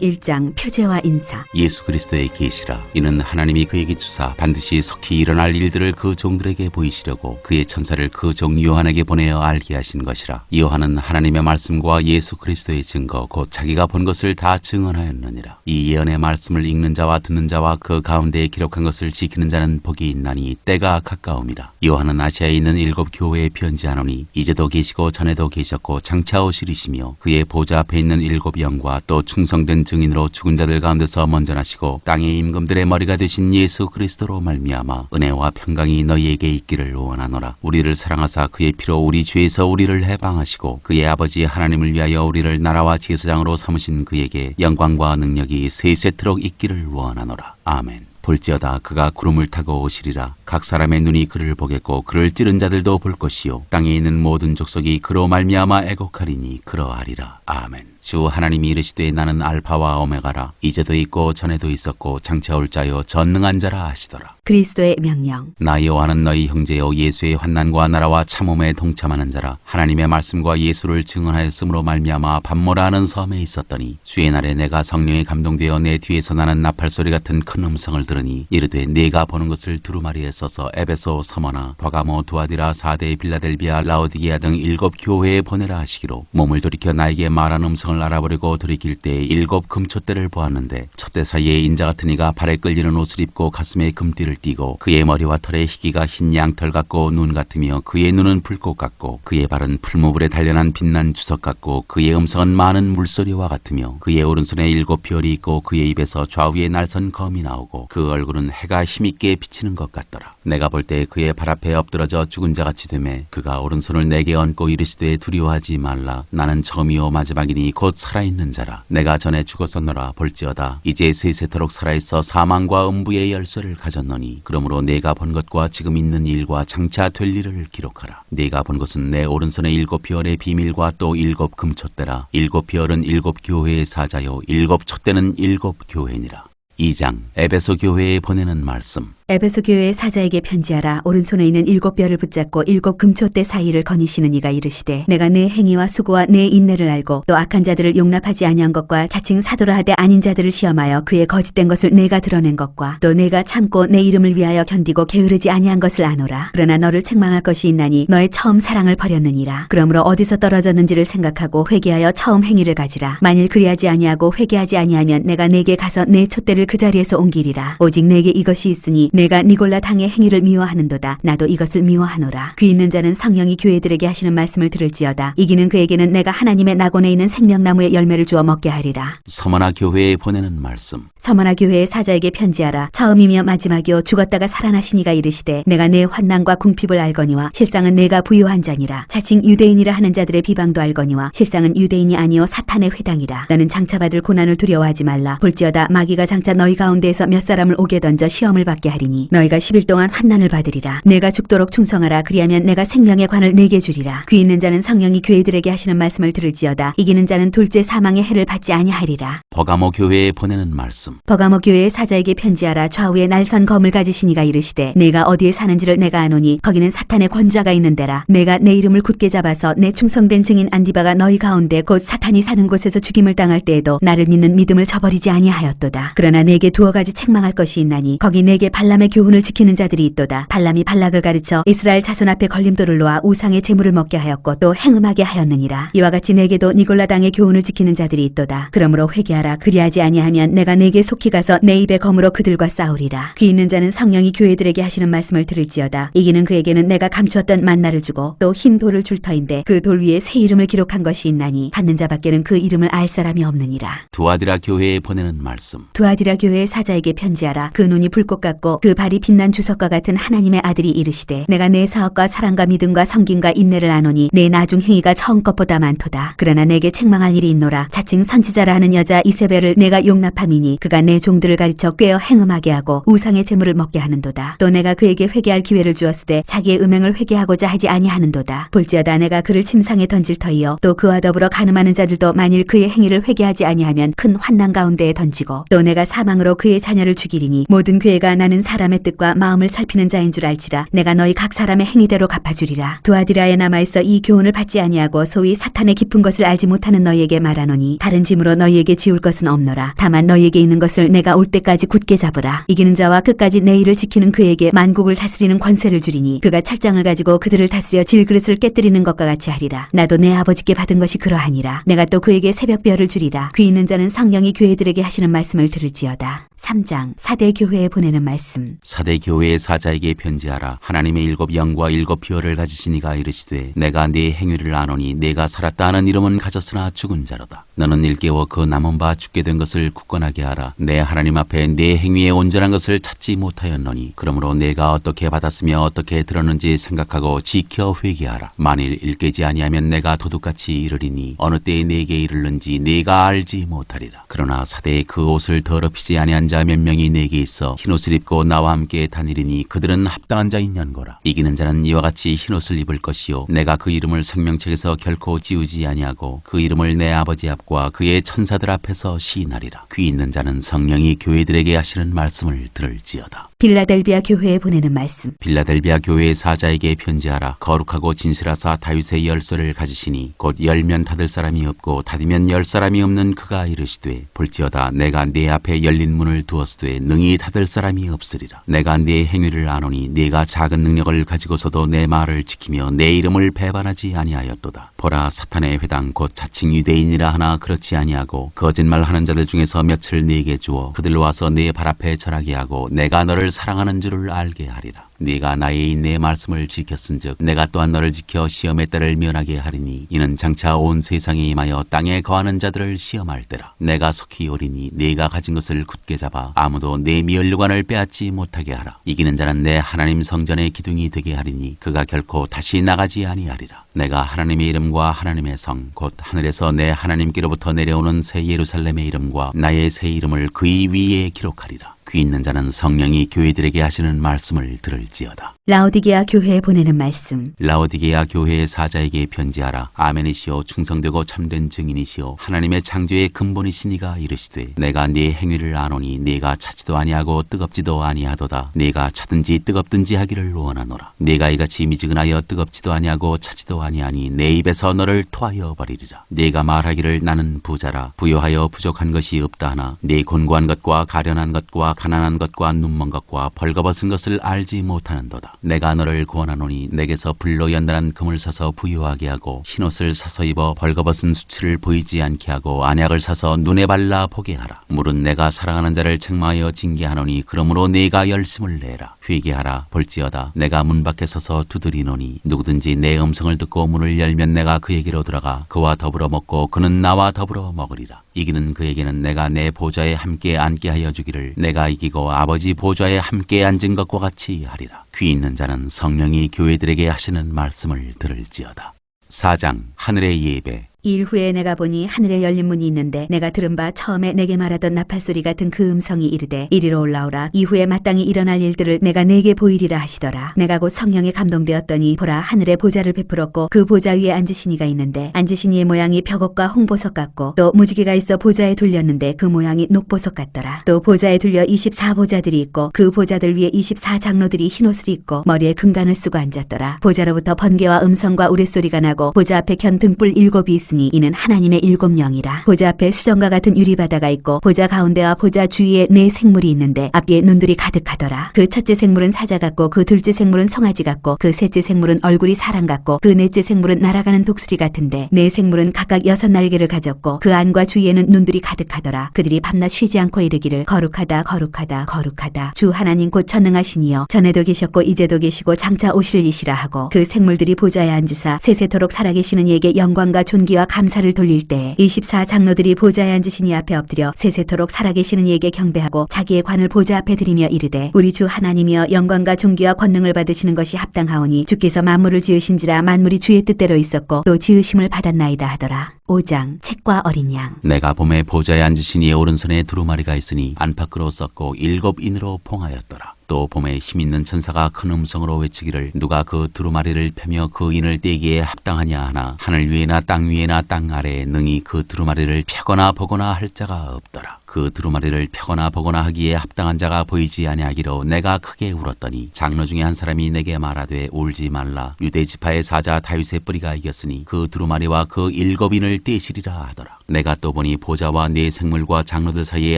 1장 표제와 인사. 예수 그리스도의 계시라. 이는 하나님이 그에게 주사 반드시 속히 일어날 일들을 그 종들에게 보이시려고 그의 천사를 그 종 요한에게 보내어 알게 하신 것이라. 요한은 하나님의 말씀과 예수 그리스도의 증거 곧 자기가 본 것을 다 증언하였느니라. 이 예언의 말씀을 읽는 자와 듣는 자와 그 가운데에 기록한 것을 지키는 자는 복이 있나니 때가 가까움이라. 요한은 아시아에 있는 7 교회에 편지하노니, 이제도 계시고 전에도 계셨고 장차 오시리시며 그의 보좌 앞에 있는 7 영과 또 충성된 증인으로 죽은 자들 가운데서 먼저 나시고 땅의 임금들의 머리가 되신 예수 그리스도로 말미암아 은혜와 평강이 너희에게 있기를 원하노라. 우리를 사랑하사 그의 피로 우리 죄에서 우리를 해방하시고 그의 아버지 하나님을 위하여 우리를 나라와 제사장으로 삼으신 그에게 영광과 능력이 세세토록 있기를 원하노라. 아멘. 볼지어다 그가 구름을 타고 오시리라. 각 사람의 눈이 그를 보겠고 그를 찌른 자들도 볼 것이요 땅에 있는 모든 족속이 그로 말미암아 애곡하리니 그러하리라. 아멘. 주 하나님이 이르시되 나는 알파와 오메가라. 이제도 있고 전에도 있었고 장차 올 자요 전능한 자라 하시더라. 그리스도의 명령. 나 요한은 너희 형제여 예수의 환난과 나라와 참음에 동참하는 자라. 하나님의 말씀과 예수를 증언하였으므로 말미암아 밤모라 하는 섬에 있었더니, 주의 날에 내가 성령에 감동되어 내 뒤에서 나는 나팔소리 같은 큰 음성을 들으니 이르되 네가 보는 것을 두루마리에 써서 에베소, 서머나, 버가모, 두아디라, 사데, 빌라델비아, 라오디게아 등 7 교회에 보내라 하시기로, 몸을 돌이켜 나에게 말한 음성을 알아보려고 돌이킬 때 7 금촛대를 보았는데, 촛대 사이에 인자 같은 이가 발에 끌리는 옷을 입고 가슴에 금띠를 띠고 그의 머리와 털에 희기가 흰 양털 같고 눈 같으며 그의 눈은 불꽃 같고 그의 발은 풀무불에 단련한 빛난 주석 같고 그의 음성은 많은 물소리와 같으며 그의 오른손에 7 별이 있고 그의 입에서 좌우에 날선 검이 나오고 그 얼굴은 해가 힘있게 비치는 것 같더라. 내가 볼 때 그의 발 앞에 엎드러져 죽은 자같이 되매 그가 오른손을 내게 얹고 이르시되 두려워하지 말라. 나는 처음이요 마지막이니 곧 살아있는 자라. 내가 전에 죽었었노라. 볼지어다 이제 세세토록 살아있어 사망과 음부의 열쇠를 가졌노니, 그러므로 내가 본 것과 지금 있는 일과 장차 될 일을 기록하라. 내가 본 것은 내 오른손에 7 별의 비밀과 또 7 금촛대라. 7 별은 7 교회의 사자요 7 촛대는 7 교회니라. 2장 에베소 교회에 보내는 말씀. 에베소 교회의 사자에게 편지하라. 오른손에 있는 7 별을 붙잡고 7 금촛대 사이를 거니시는 이가 이르시되, 내가 내 행위와 수고와 내 인내를 알고 또 악한 자들을 용납하지 아니한 것과 자칭 사도라 하되 아닌 자들을 시험하여 그의 거짓된 것을 내가 드러낸 것과 또 내가 참고 내 이름을 위하여 견디고 게으르지 아니한 것을 아노라. 그러나 너를 책망할 것이 있나니 너의 처음 사랑을 버렸느니라. 그러므로 어디서 떨어졌는지를 생각하고 회개하여 처음 행위를 가지라. 만일 그리하지 아니하고 회개하지 아니하면 내가 내게 가서 내 촛대를 그 자리에서 옮기리라. 오직 내게 이것이 있으니 내가 니골라 당의 행위를 미워하는도다. 나도 이것을 미워하노라. 귀 있는 자는 성령이 교회들에게 하시는 말씀을 들을지어다. 이기는 그에게는 내가 하나님의 낙원에 있는 생명나무의 열매를 주어 먹게 하리라. 서머나 교회에 보내는 말씀. 서머나 교회의 사자에게 편지하라. 처음이며 마지막이요 죽었다가 살아나신 이가 이르시되, 내가 내 환난과 궁핍을 알거니와 실상은 내가 부요한 자니라. 자칭 유대인이라 하는 자들의 비방도 알거니와 실상은 유대인이 아니요 사탄의 회당이라. 너는 장차 받을 고난을 두려워하지 말라. 볼지어다 마귀가 장차 너희 가운데에서 몇 사람을 오게 던져 시험을 받게 하리니 너희가 10일 동안 환난을 받으리라. 내가 죽도록 충성하라. 그리하면 내가 생명의 관을 내게 주리라. 귀 있는 자는 성령이 교회들에게 하시는 말씀을 들을지어다. 이기는 자는 둘째 사망의 해를 받지 아니하리라. 버가모 교회에 보내는 말씀. 버가모 교회의 사자에게 편지하라. 좌우에 날선 검을 가지신 이가 이르시되, 내가 어디에 사는지를 내가 아노니 거기는 사탄의 권좌가 있는 데라. 내가 내 이름을 굳게 잡아서 내 충성된 증인 안디바가 너희 가운데 곧 사탄이 사는 곳에서 죽임을 당할 때에도 나를 믿는 믿음을 저버리지 아니하였도다. 그러나 그러나 내게 두어 가지 책망할 것이 있나니 거기 내게 발람의 교훈을 지키는 자들이 있도다. 발람이 발락을 가르쳐 이스라엘 자손 앞에 걸림돌을 놓아 우상의 제물을 먹게 하였고 또 행음하게 하였느니라. 이와 같이 내게도 니골라 당의 교훈을 지키는 자들이 있도다. 그러므로 회개하라. 그리하지 아니하면 내가 내게 속히 가서 내 입의 검으로 그들과 싸우리라. 귀 있는 자는 성령이 교회들에게 하시는 말씀을 들을지어다. 이기는 그에게는 내가 감추었던 만나를 주고 또 흰 돌을 줄 터인데 그 돌 위에 새 이름을 기록한 것이 있나니 받는 자밖에는 그 이름을 알 사람이 없느니라. 두아디라 교회에 보내는 말씀. 두아디라 교회의 사자에게 편지하라. 그 눈이 불꽃 같고 그 발이 빛난 주석과 같은 하나님의 아들이 이르시되 내가 내 사업과 사랑과 믿음과 성김과 인내를 아노니 내 나중 행위가 처음 것보다 많도다. 그러나 내게 책망할 일이 있노라. 자칭 선지자라 하는 여자 이세벨을 내가 용납함이니 그가 내 종들을 가르쳐 꾀어 행음하게 하고 우상의 제물을 먹게 하는도다. 또 내가 그에게 회개할 기회를 주었을 때 자기의 음행을 회개하고자 하지 아니하는도다. 볼지어다 내가 그를 침상에 던질 터이요 또 그와 더불어 간음하는 자들도 만일 그의 행위를 회개하지 아니하면 큰 환난 가운데에 던지고 또 내가 사망으로 그의 자녀를 죽이리니 모든 괴가 나는 사람의 뜻과 마음을 살피는 자인 줄 알지라. 내가 너희 각 사람의 행위대로 갚아주리라. 두아디라에 남아있어 이 교훈을 받지 아니하고 소위 사탄의 깊은 것을 알지 못하는 너희에게 말하노니 다른 짐으로 너희에게 지울 것은 없노라. 다만 너희에게 있는 것을 내가 올 때까지 굳게 잡으라. 이기는 자와 끝까지 내 일을 지키는 그에게 만국을 다스리는 권세를 주리니 그가 철장을 가지고 그들을 다스려 질그릇을 깨뜨리는 것과 같이 하리라. 나도 내 아버지께 받은 것이 그러하니라. 내가 또 그에게 새벽별을 주리라. 귀 있는 자는 성령이 교회들에게 하시는 말씀을 들을지어다. 3장 사대 교회에 보내는 말씀. 사대 교회의 사자에게 편지하라. 하나님의 일곱 영과 일곱 비어를 가지신 이가 이르시되 내가 네 행위를 아노니 내가 살았다 하는 이름은 가졌으나 죽은 자로다. 너는 일깨워 그 남은 바 죽게 된 것을 굳건하게 하라. 내 하나님 앞에 네 행위의 온전한 것을 찾지 못하였노니 그러므로 내가 어떻게 받았으며 어떻게 들었는지 생각하고 지켜 회개하라. 만일 일깨지 아니하면 내가 도둑같이 이르리니 어느 때에 내게 이르는지 네가 알지 못하리라. 그러나 사대의 그 옷을 더럽히지 아니한 자 몇 명이 내게 있어 흰옷을 입고 나와 함께 다니리니 그들은 합당한 자인 연고라. 이기는 자는 이와 같이 흰옷을 입을 것이요 내가 그 이름을 생명책에서 결코 지우지 아니하고 그 이름을 내 아버지 앞과 그의 천사들 앞에서 시인하리라. 귀 있는 자는 성령이 교회들에게 하시는 말씀을 들을지어다. 빌라델비아 교회에 보내는 말씀. 빌라델비아 교회의 사자에게 편지하라. 거룩하고 진실하사 다윗의 열쇠를 가지시니 곧 열면 닫을 사람이 없고 닫으면 열 사람이 없는 그가 이르시되 볼지어다 내가 네 앞에 열린 문을 두었으되 능히 닫을 사람이 없으리라. 내가 네 행위를 아노니 네가 작은 능력을 가지고서도 내 말을 지키며 내 이름을 배반하지 아니하였도다. 보라 사탄의 회당 곧 자칭 유대인이라 하나 그렇지 아니하고 거짓말하는 자들 중에서 몇을 네게 주어 그들로 와서 네 발 앞에 절하게 하고 내가 너를 사랑하는 줄을 알게 하리라. 네가 나의 내 말씀을 지켰은즉 내가 또한 너를 지켜 시험의 때를 면하게 하리니 이는 장차 온 세상에 임하여 땅에 거하는 자들을 시험할 때라. 내가 속히 오리니 네가 가진 것을 굳게 잡아 아무도 내 면류관을 빼앗지 못하게 하라. 이기는 자는 내 하나님 성전의 기둥이 되게 하리니 그가 결코 다시 나가지 아니하리라. 내가 하나님의 이름과 하나님의 성 곧 하늘에서 내 하나님께로부터 내려오는 새 예루살렘의 이름과 나의 새 이름을 그의 위에 기록하리라. 귀 있는 자는 성령이 교회들에게 하시는 말씀을 들을지어다. 라오디게아 교회에 보내는 말씀. 라오디게아 교회의 사자에게 편지하라. 아멘이시오 충성되고 참된 증인이시오 하나님의 창조의 근본이신 이가 이르시되 내가 네 행위를 아노니 네가 차지도 아니하고 뜨겁지도 아니하도다. 네가 차든지 뜨겁든지 하기를 원하노라. 네가 이같이 미지근하여 뜨겁지도 아니하고 차지도 아니하니 내 입에서 너를 토하여 버리리라. 네가 말하기를 나는 부자라 부요하여 부족한 것이 없다 하나 네 곤고한 것과 가련한 것과 가난한 것과 눈먼 것과 벌거벗은 것을 알지 못하는도다. 내가 너를 구원하노니 내게서 불로 연단한 금을 사서 부유하게 하고 흰옷을 사서 입어 벌거벗은 수치를 보이지 않게 하고 안약을 사서 눈에 발라 보게 하라. 물은 내가 사랑하는 자를 책망하여 징계하노니 그러므로 네가 열심을 내라. 회개하라. 볼지어다 내가 문 밖에 서서 두드리노니 누구든지 내 음성을 듣고 문을 열면 내가 그에게로 들어가 그와 더불어 먹고 그는 나와 더불어 먹으리라. 이기는 그에게는 내가 내 보좌에 함께 앉게 하여 주기를 내가 이기고 아버지 보좌에 함께 앉은 것과 같이 하리라. 귀 있는 자는 성령이 교회들에게 하시는 말씀을 들을지어다. 4장 하늘의 예배. 일 후에 내가 보니 하늘에 열린 문이 있는데 내가 들은 바 처음에 내게 말하던 나팔소리 같은 그 음성이 이르되 이리로 올라오라. 이후에 마땅히 일어날 일들을 내가 내게 보이리라 하시더라. 내가 곧 성령에 감동되었더니 보라 하늘에 보좌를 베풀었고 그 보좌 위에 앉으신 이가 있는데 앉으신 이의 모양이 벽옥과 홍보석 같고 또 무지개가 있어 보좌에 둘렸는데 그 모양이 녹보석 같더라. 또 보좌에 둘려 24보좌들이 있고 그 보좌들 위에 24장로들이 흰옷을 입고 머리에 금관을 쓰고 앉았더라. 보좌로부터 번개와 음성과 우레소리가 나고 보좌 앞에 견 등불 7이 있으니 있으니 이는 하나님의 7영이라. 보좌 앞에 수정과 같은 유리바다가 있고 보좌 가운데와 보좌 주위에 4생물이 있는데 앞뒤에 눈들이 가득하더라. 그 첫째 생물은 사자 같고 그 둘째 생물은 송아지 같고 그 셋째 생물은 얼굴이 사람 같고 그 넷째 생물은 날아가는 독수리 같은데 4생물은 각각 6날개를 가졌고 그 안과 주위에는 눈들이 가득하더라. 그들이 밤낮 쉬지 않고 이르기를 거룩하다 거룩하다 거룩하다 주 하나님 곧 전능하신 이여 전에도 계셨고 이제도 계시고 장차 오실 이시라 하고 그 생물들이 보좌에 앉으사 세세토록 살아계시는 이에게 영광과 존귀와 감사를 돌릴 때에 24장로들이 보좌에 앉으신 이 앞에 엎드려 세세토록 살아계시는 이에게 경배하고 자기의 관을 보좌 앞에 드리며 이르되 우리 주 하나님이여 영광과 존귀와 권능을 받으시는 것이 합당하오니 주께서 만물을 지으신지라 만물이 주의 뜻대로 있었고 또 지으심을 받았나이다 하더라. 5장 책과 어린 양. 내가 봄에 보좌에 앉으신 이의 오른손에 두루마리가 있으니 안팎으로 썩고 7인으로 봉하였더라. 또 봄에 힘있는 천사가 큰 음성으로 외치기를 누가 그 두루마리를 펴며 그 인을 떼기에 합당하냐 하나 하늘 위에나 땅 위에나 땅 아래에 능히 그 두루마리를 펴거나 보거나 할 자가 없더라. 그 두루마리를 펴거나 보거나 하기에 합당한 자가 보이지 아니하기로 내가 크게 울었더니 장로 중에 한 사람이 내게 말하되 울지 말라. 유대 지파의 사자 다윗의 뿌리가 이겼으니 그 두루마리와 그 7인을 떼시리라 하더라. 내가 또 보니 보좌와 4생물과 장로들 사이에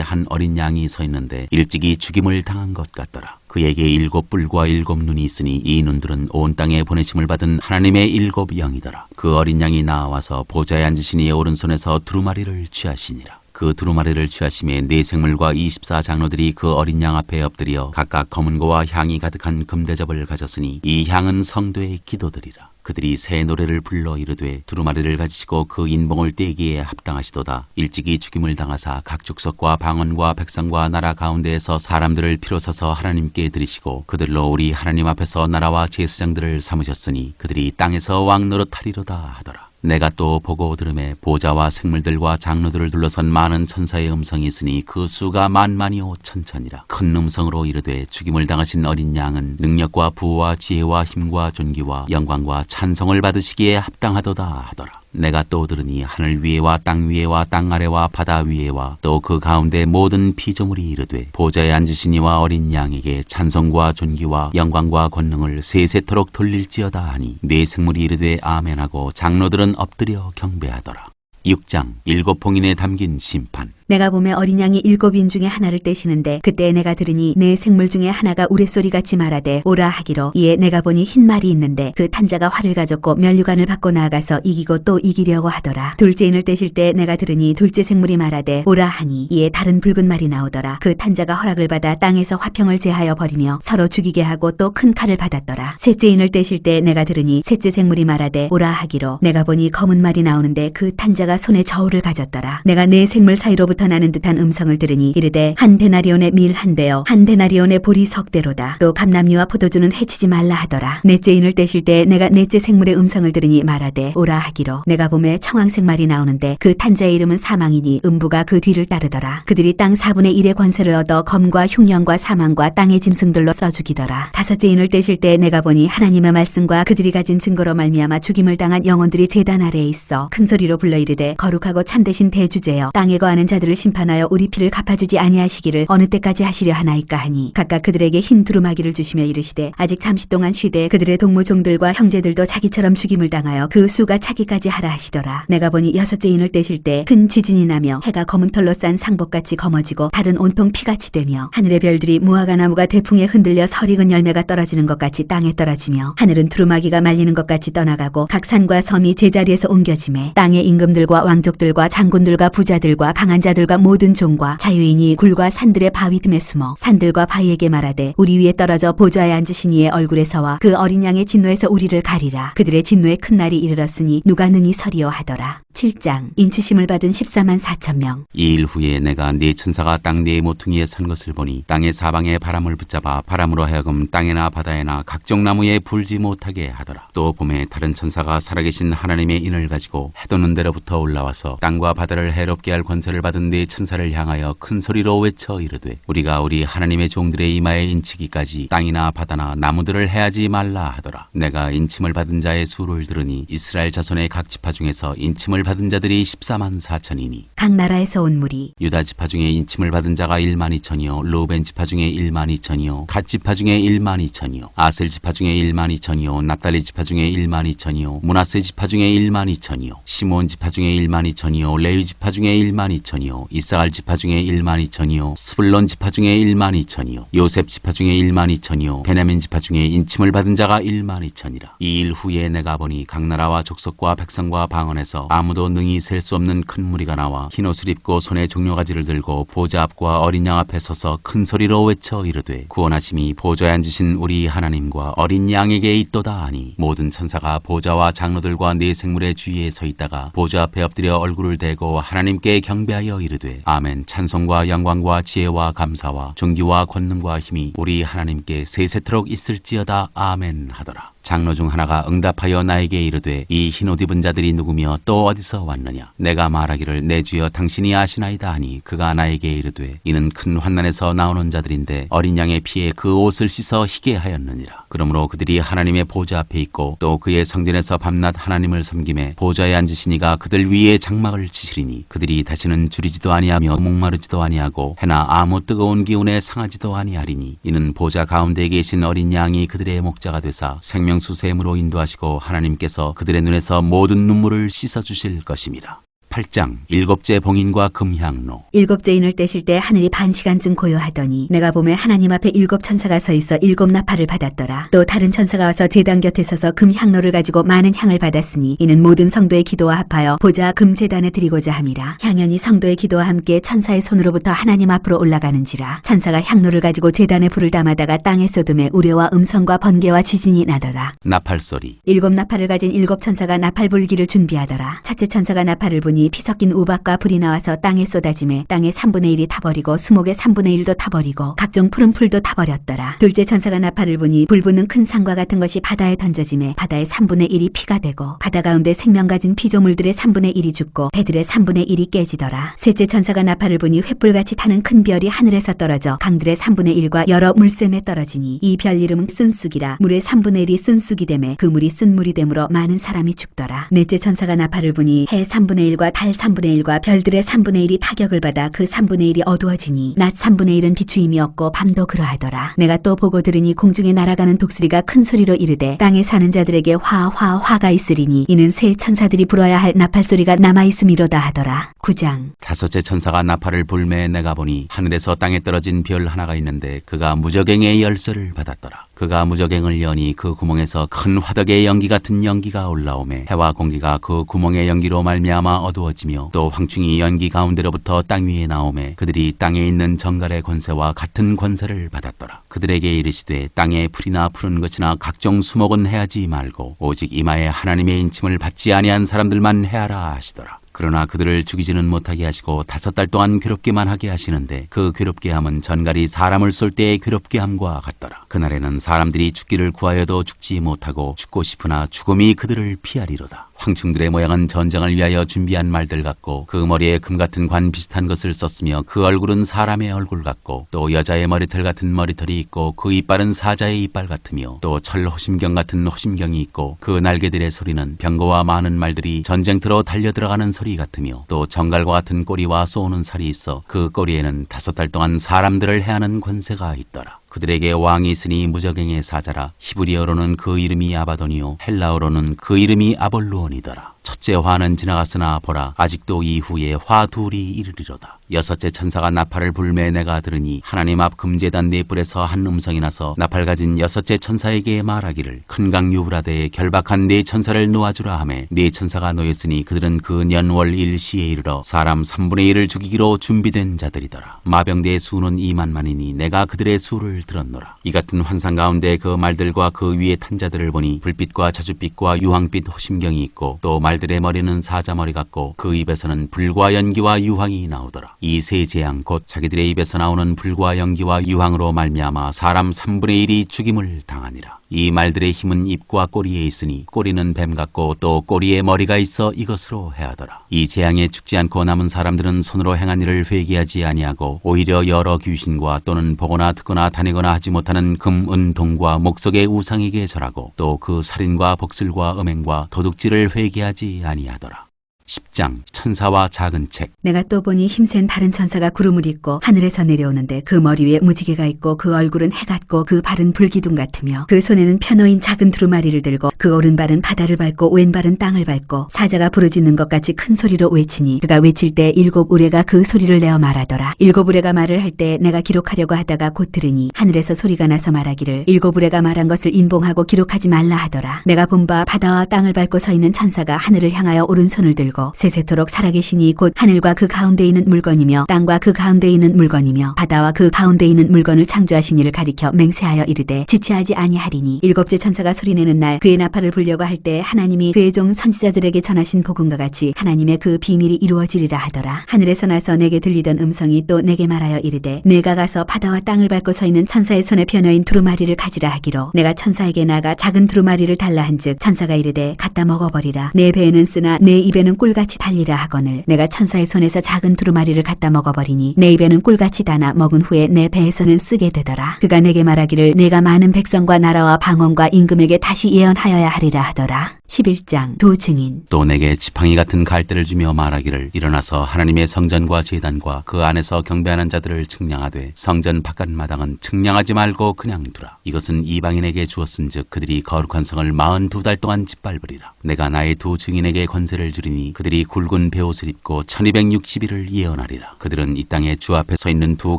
한 어린 양이 서 있는데 일찍이 죽임을 당한 것 같더라. 그에게 7뿔과 7눈이 있으니 이 눈들은 온 땅에 보내심을 받은 하나님의 7영이더라. 그 어린 양이 나와서 보좌에 앉으신 이의 오른손에서 두루마리를 취하시니라. 그 두루마리를 취하심에 4생물과 24장로들이 그 어린 양 앞에 엎드려 각각 검은 고와 향이 가득한 금대접을 가졌으니 이 향은 성도의 기도들이라. 그들이 새 노래를 불러 이르되 두루마리를 가지시고 그 인봉을 떼기에 합당하시도다. 일찍이 죽임을 당하사 각 족속과 방언과 백성과 나라 가운데에서 사람들을 피로 써서 하나님께 드리시고 그들로 우리 하나님 앞에서 나라와 제사장들을 삼으셨으니 그들이 땅에서 왕 노릇하리로다 하더라. 내가 또 보고 들음에 보좌와 생물들과 장로들을 둘러선 많은 천사의 음성이 있으니 그 수가 만만이요 천천이라. 큰 음성으로 이르되 죽임을 당하신 어린 양은 능력과 부와 지혜와 힘과 존귀와 영광과 찬송을 받으시기에 합당하도다 하더라. 내가 또 들으니 하늘 위에와 땅 위에와 땅 아래와 바다 위에와 또 그 가운데 모든 피조물이 이르되 보좌에 앉으신 이와 어린 양에게 찬송과 존귀와 영광과 권능을 세세토록 돌릴지어다 하니 4생물이 이르되 아멘하고 장로들은 엎드려 경배하더라. 6장 7봉인에 담긴 심판. 내가 보매 어린 양이 7인 중에 하나를 떼시는데 그때 내가 들으니 4생물 중에 하나가 우레소리같이 말하되 오라 하기로 이에 내가 보니 흰 말이 있는데 그 탄자가 활을 가졌고 면류관을 받고 나아가서 이기고 또 이기려고 하더라. 둘째 인을 떼실 때 내가 들으니 둘째 생물이 말하되 오라 하니 이에 다른 붉은 말이 나오더라. 그 탄자가 허락을 받아 땅에서 화평을 제하여 버리며 서로 죽이게 하고 또 큰 칼을 받았더라. 셋째 인을 떼실 때 내가 들으니 셋째 생물이 말하되 오라 하기로 내가 보니 검은 말이 나오는데 그 탄자가 손에 저울을 가졌더라. 내가 4생물 사이로부터 나는 듯한 음성을 들으니 이르되 한 데나리온의 밀 한 대요 한 데나리온의 보리 석 대로다. 또 감람류와 포도주는 해치지 말라 하더라. 넷째 인을 떼실 때 내가 넷째 생물의 음성을 들으니 말하되 오라 하기로 내가 보매 청황색 말이 나오는데 그 탄자의 이름은 사망이니 음부가 그 뒤를 따르더라. 그들이 땅 4분의 1의 권세를 얻어 검과 흉령과 사망과 땅의 짐승들로 써 죽이더라. 다섯째 인을 떼실 때 내가 보니 하나님의 말씀과 그들이 가진 증거로 말미암아 죽임을 당한 영혼들이 제단 아래에 있어 큰 소리로 불러 이르되 거룩하고 참되신 대주제여 땅에 거하는 자들을 심판하여 우리 피를 갚아주지 아니하시기를 어느 때까지 하시려 하나이까 하니 각각 그들에게 흰 두루마기를 주시며 이르시되 아직 잠시 동안 쉬되 그들의 동무종들과 형제들도 자기처럼 죽임을 당하여 그 수가 차기까지 하라 하시더라. 내가 보니 6째 인을 떼실 때 큰 지진이 나며 해가 검은 털로 싼 상복같이 검어지고 달은 온통 피같이 되며 하늘의 별들이 무화과 나무가 대풍에 흔들려 설익은 열매가 떨어지는 것 같이 땅에 떨어지며 하늘은 두루마기가 말리는 것 같이 떠나가고 각 산과 섬이 제자리에서 옮겨지매 땅의 임금들과 왕족들과 장군들과 부자들과 강한 자들과 모든 종과 자유인이 굴과 산들의 바위 틈에 숨어 산들과 바위에게 말하되 우리 위에 떨어져 보좌에 앉으신 이의 얼굴에서와 그 어린 양의 진노에서 우리를 가리라. 그들의 진노의 큰 날이 이르렀으니 누가 능히 서리요 하더라. 7장 인치심을 받은 14만 4천 명. 이 일 후에 내가 4천사가 땅 4 모퉁이에 선 것을 보니 땅의 사방에 바람을 붙잡아 바람으로 하여금 땅에나 바다에나 각종 나무에 불지 못하게 하더라. 또 봄에 다른 천사가 살아계신 하나님의 인을 가지고 해돋는 데로부터 올라와서 땅과 바다를 해롭게 할 권세를 받은 4천사를 향하여 큰 소리로 외쳐 이르되 우리가 우리 하나님의 종들의 이마에 인치기까지 땅이나 바다나 나무들을 해하지 말라 하더라. 내가 인침을 받은 자의 수를 들으니 이스라엘 자손의 각 지파 중에서 인침을 받은 자들이 14만 4천이니 각 나라에서 온 무리 유다 지파 중에 인침을 받은 자가 1만 2천이요 르우벤 지파 중에 1만 2천이요 갓 지파 중에 1만 2천이요 아셀 지파 중에 1만 2천이요 납달리 지파 중에 1만 2천이요 므낫세 지파 중에 1만 2천이요 시몬 지파 중에 중에 12,000이요 레위 지파 중에 12,000이요 이스라엘 지파 중에 12,000이요 스불론 지파 중에 12,000이요 요셉 지파 중에 12,000이요 베냐민 지파 중에 인침을 받은 자가 12,000이라. 이 일 후에 내가 보니 각 나라와 족속과 백성과 방언에서 아무도 능히 셀 수 없는 큰 무리가 나와 흰옷을 입고 손에 종려가지를 들고 보좌 앞과 어린 양 앞에 서서 큰 소리로 외쳐 이르되 구원하심이 보좌에 앉으신 우리 하나님과 어린 양에게 있도다 하니 모든 천사가 보좌와 장로들과 네 생물의 주위에 서 있다가 보좌 앞에 엎드려 얼굴을 대고 하나님께 경배하여 이르되 아멘. 찬송과 영광과 지혜와 감사와 존귀와 권능과 힘이 우리 하나님께 세세토록 있을지어다. 아멘 하더라. 장로 중 하나가 응답하여 나에게 이르되 이 흰옷 입은 자들이 누구며 또 어디서 왔느냐. 내가 말하기를 내 주여 당신이 아시나이다 하니 그가 나에게 이르되 이는 큰 환난에서 나오는 자들인데 어린 양의 피에 그 옷을 씻어 희게 하였느니라. 그러므로 그들이 하나님의 보좌 앞에 있고 또 그의 성전에서 밤낮 하나님을 섬김에 보좌에 앉으시니가 그들 위에 장막을 치시리니 그들이 다시는 줄이지도 아니하며 목마르지도 아니하고 해나 아무 뜨거운 기운에 상하지도 아니하리니 이는 보좌 가운데 계신 어린 양이 그들의 목자가 되사 생명수샘으로 인도하시고 하나님께서 그들의 눈에서 모든 눈물을 씻어주실 것임이라. 8장 일곱째 봉인과 금향로. 일곱째 인을 떼실 때 하늘이 반 시간쯤 고요하더니 내가 보매 하나님 앞에 일곱 천사가 서 있어 일곱 나팔을 받았더라. 또 다른 천사가 와서 제단 곁에 서서 금향로를 가지고 많은 향을 받았으니 이는 모든 성도의 기도와 합하여 보좌 금제단에 드리고자 함이라. 향연이 성도의 기도와 함께 천사의 손으로부터 하나님 앞으로 올라가는지라. 천사가 향로를 가지고 제단에 불을 담아다가 땅에 쏟음에 우레와 음성과 번개와 지진이 나더라. 나팔소리. 일곱 나팔을 가진 일곱 천사가 나팔 불기를 준비하더라. 첫째 천사가 나팔을 부니 피 섞인 우박과 불이 나와서 땅에 쏟아짐에 땅의 3분의 1이 타버리고 수목의 3분의 1도 타버리고 각종 푸른 풀도 타버렸더라. 둘째 천사가 나팔을 부니 불 붙는 큰 산과 같은 것이 바다에 던져짐에 바다의 3분의 1이 피가 되고 바다 가운데 생명 가진 피조물들의 3분의 1이 죽고 배들의 3분의 1이 깨지더라. 셋째 천사가 나팔을 부니 횃불같이 타는 큰 별이 하늘에서 떨어져 강들의 3분의 1과 여러 물샘에 떨어지니 이 별 이름은 쓴쑥이라. 물의 3분의 1이 쓴쑥이 되매 그 물이 쓴 물이 되므로 많은 사람이 죽더라. 넷째 천사가 나팔을 부니 해 3분의 1과 달 3분의 1과 별들의 3분의 1이 타격을 받아 그 3분의 1이 어두워지니 낮 3분의 1은 비추임이 없고 밤도 그러하더라. 내가 또 보고 들으니 공중에 날아가는 독수리가 큰 소리로 이르되 땅에 사는 자들에게 화가 있으리니 이는 새 천사들이 불어야 할 나팔 소리가 남아있음이로다 하더라. 9장 다섯째 천사가 나팔을 불매 내가 보니 하늘에서 땅에 떨어진 별 하나가 있는데 그가 무저갱의 열쇠를 받았더라. 그가 무저갱을 여니 그 구멍에서 큰 화덕의 연기 같은 연기가 올라오매 해와 공기가 그 구멍의 연기로 말미암아 어두워지며 또 황충이 연기 가운데로부터 땅 위에 나오매 그들이 땅에 있는 정갈의 권세와 같은 권세를 받았더라. 그들에게 이르시되 땅에 풀이나 푸른 것이나 각종 수목은 해하지 말고 오직 이마에 하나님의 인침을 받지 아니한 사람들만 해하라 하시더라. 그러나 그들을 죽이지는 못하게 하시고 5달 동안 괴롭게만 하게 하시는데 그 괴롭게 함은 전갈이 사람을 쏠 때의 괴롭게 함과 같더라. 그날에는 사람들이 죽기를 구하여도 죽지 못하고 죽고 싶으나 죽음이 그들을 피하리로다. 황충들의 모양은 전쟁을 위하여 준비한 말들 같고 그 머리에 금 같은 관 비슷한 것을 썼으며 그 얼굴은 사람의 얼굴 같고 또 여자의 머리털 같은 머리털이 있고 그 이빨은 사자의 이빨 같으며 또 철 호심경 같은 호심경이 있고 그 날개들의 소리는 병거와 많은 말들이 전쟁터로 달려들어가는 소리 같으며 또 정갈과 같은 꼬리와 쏘는 살이 있어 그 꼬리에는 5달 동안 사람들을 해하는 권세가 있더라. 그들에게 왕이 있으니 무저갱의 사자라. 히브리어로는 그 이름이 아바돈이요 헬라어로는 그 이름이 아볼루온이더라. 첫째 화는 지나갔으나 보라 아직도 이후에 화 둘이 이르리로다. 여섯째 천사가 나팔을 불매 내가 들으니 하나님 앞 금제단 네 뿔에서 한 음성이 나서 나팔 가진 여섯째 천사에게 말하기를 큰 강 유브라데에 결박한 네 천사를 놓아주라 하매 네 천사가 놓였으니 그들은 그 년월 일시에 이르러 사람 3분의 1을 죽이기로 준비된 자들이더라. 마병대의 수는 2만만이니 내가 그들의 수를 들었노라. 이 같은 환상 가운데 그 말들과 그 위에 탄 자들을 보니 불빛과 자줏빛과 유황빛 호심경이 있고 또 말들의 머리는 사자머리 같고 그 입에서는 불과 연기와 유황이 나오더라. 이 세 재앙 곧 자기들의 입에서 나오는 불과 연기와 유황으로 말미암아 사람 3분의 1이 죽임을 당하니라. 이 말들의 힘은 입과 꼬리에 있으니 꼬리는 뱀 같고 또 꼬리에 머리가 있어 이것으로 해하더라. 이 재앙에 죽지 않고 남은 사람들은 손으로 행한 일을 회개하지 아니하고 오히려 여러 귀신과 또는 보거나 듣거나 다니거나 하지 못하는 금, 은, 동과 목석의 우상에게 절하고 또 그 살인과 복술과 음행과 도둑질을 회개하지 아니하더라. 10장 천사와 작은 책. 내가 또 보니 힘센 다른 천사가 구름을 입고 하늘에서 내려오는데 그 머리 위에 무지개가 있고 그 얼굴은 해 같고 그 발은 불기둥 같으며 그 손에는 펴놓인 작은 두루마리를 들고 그 오른발은 바다를 밟고 왼발은 땅을 밟고 사자가 부르짖는 것 같이 큰 소리로 외치니 그가 외칠 때 7 우레가 그 소리를 내어 말하더라. 7 우레가 말을 할 때 내가 기록하려고 하다가 곧 들으니 하늘에서 소리가 나서 말하기를 7 우레가 말한 것을 인봉하고 기록하지 말라 하더라. 내가 본 바 바다와 땅을 밟고 서 있는 천사가 하늘을 향하여 오른손을 들고 세세토록 살아계시니 곧 하늘과 그 가운데 있는 물건이며 땅과 그 가운데 있는 물건이며 바다와 그 가운데 있는 물건을 창조하신 이를 가리켜 맹세하여 이르되 지체하지 아니하리니 7째 천사가 소리내는 날 그의 나팔을 불려고 할 때 하나님이 그의 종 선지자들에게 전하신 복음과 같이 하나님의 그 비밀이 이루어지리라 하더라. 하늘에서 나서 내게 들리던 음성이 또 내게 말하여 이르되 내가 가서 바다와 땅을 밟고 서 있는 천사의 손에 펴놓인 두루마리를 가지라 하기로 내가 천사에게 나가 작은 두루마리를 달라 한즉 천사가 이르되 갖다 먹어버리라. 내 배에는 쓰나 내 입에는 꿀같이 달리라 하거늘 내가 천사의 손에서 작은 두루마리를 갖다 먹어버리니 내 입에는 꿀같이 다나 먹은 후에 내 배에서는 쓰게 되더라. 그가 내게 말하기를 내가 많은 백성과 나라와 방언과 임금에게 다시 예언하여야 하리라 하더라. 11장 두 증인. 또 내게 지팡이 같은 갈대를 주며 말하기를 일어나서 하나님의 성전과 제단과 그 안에서 경배하는 자들을 측량하되 성전 바깥 마당은 측량하지 말고 그냥 두라. 이것은 이방인에게 주었은즉 그들이 거룩한 성을 42달 동안 짓밟으리라. 내가 나의 두 증인에게 권세를 주리니 그들이 굵은 베옷을 입고 1260일을 예언하리라. 그들은 이 땅에 주 앞에 서 있는 두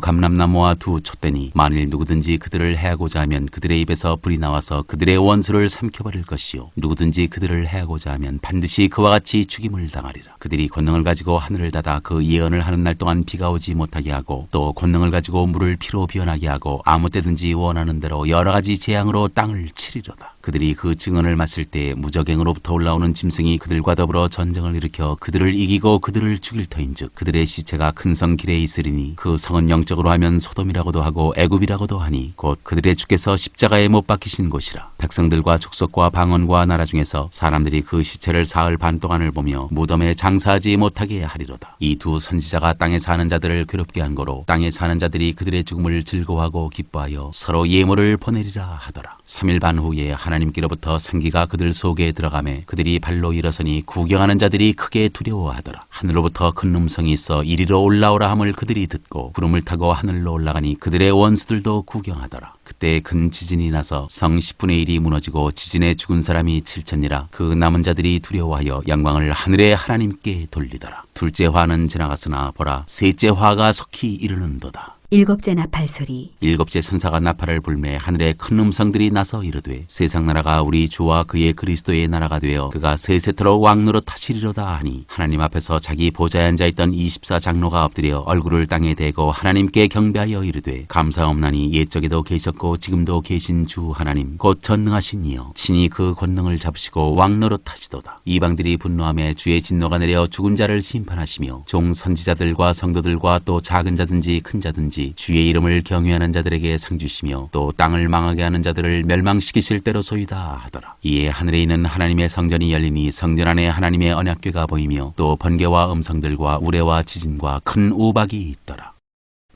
감람나무와 두 촛대니 만일 누구든지 그들을 해하고자 하면 그들의 입에서 불이 나와서 그들의 원수를 삼켜버릴 것이요 누구든지 그들을 해하고자 하면 반드시 그와 같이 죽임을 당하리라. 그들이 권능을 가지고 하늘을 닫아 그 예언을 하는 날 동안 비가 오지 못하게 하고 또 권능을 가지고 물을 피로 변하게 하고 아무 때든지 원하는 대로 여러 가지 재앙으로 땅을 치리로다. 그들이 그 증언을 마실 때 무적행으로부터 올라오는 짐승이 그들과 더불어 전쟁을 일으켜 그들을 이기고 그들을 죽일 터인즉 그들의 시체가 큰 성 길에 있으리니 그 성은 영적으로 하면 소돔이라고도 하고 애굽이라고도 하니 곧 그들의 주께서 십자가에 못 박히신 곳이라. 백성들과 족속과 방언과 나라 중에서 사람들이 그 시체를 사흘 반 동안을 보며 무덤에 장사하지 못하게 하리로다. 이 두 선지자가 땅에 사는 자들을 괴롭게 한 거로 땅에 사는 자들이 그들의 죽음을 즐거워하고 기뻐하여 서로 예물을 보내리라 하더라. 3일 반 후에 하나님께로부터 생기가 그들 속에 들어가매 그들이 발로 일어서니 구경하는 자들이 크게 두려워하더라. 하늘로부터 큰 음성이 있어 이리로 올라오라 함을 그들이 듣고 구름을 타고 하늘로 올라가니 그들의 원수들도 구경하더라. 그때 큰 지진이 나서 성 10분의 1이 무너지고 지진에 죽은 사람이 7천이라. 그 남은 자들이 두려워하여 영광을 하늘의 하나님께 돌리더라. 둘째 화는 지나갔으나 보라 셋째 화가 속히 이르는도다. 7째 나팔 소리. 7째 천사가 나팔을 불매 하늘에 큰 음성들이 나서 이르되 세상 나라가 우리 주와 그의 그리스도의 나라가 되어 그가 세세토록 왕노릇 하시리로다 하니 하나님 앞에서 자기 보좌에 앉아있던 24장로가 엎드려 얼굴을 땅에 대고 하나님께 경배하여 이르되 감사옵나니 옛적에도 계셨고 지금도 계신 주 하나님 곧 전능하신 이여 친히 그 권능을 잡으시고 왕노릇 하시도다. 이방들이 분노하며 주의 진노가 내려 죽은 자를 심판하시며 종 선지자들과 성도들과 또 작은 자든지 큰 자든지 주의 이름을 경외하는 자들에게 상 주시며 또 땅을 망하게 하는 자들을 멸망시키실 때로소이다 하더라. 이에 하늘에 있는 하나님의 성전이 열리니 성전 안에 하나님의 언약궤가 보이며 또 번개와 음성들과 우레와 지진과 큰 우박이 있더라.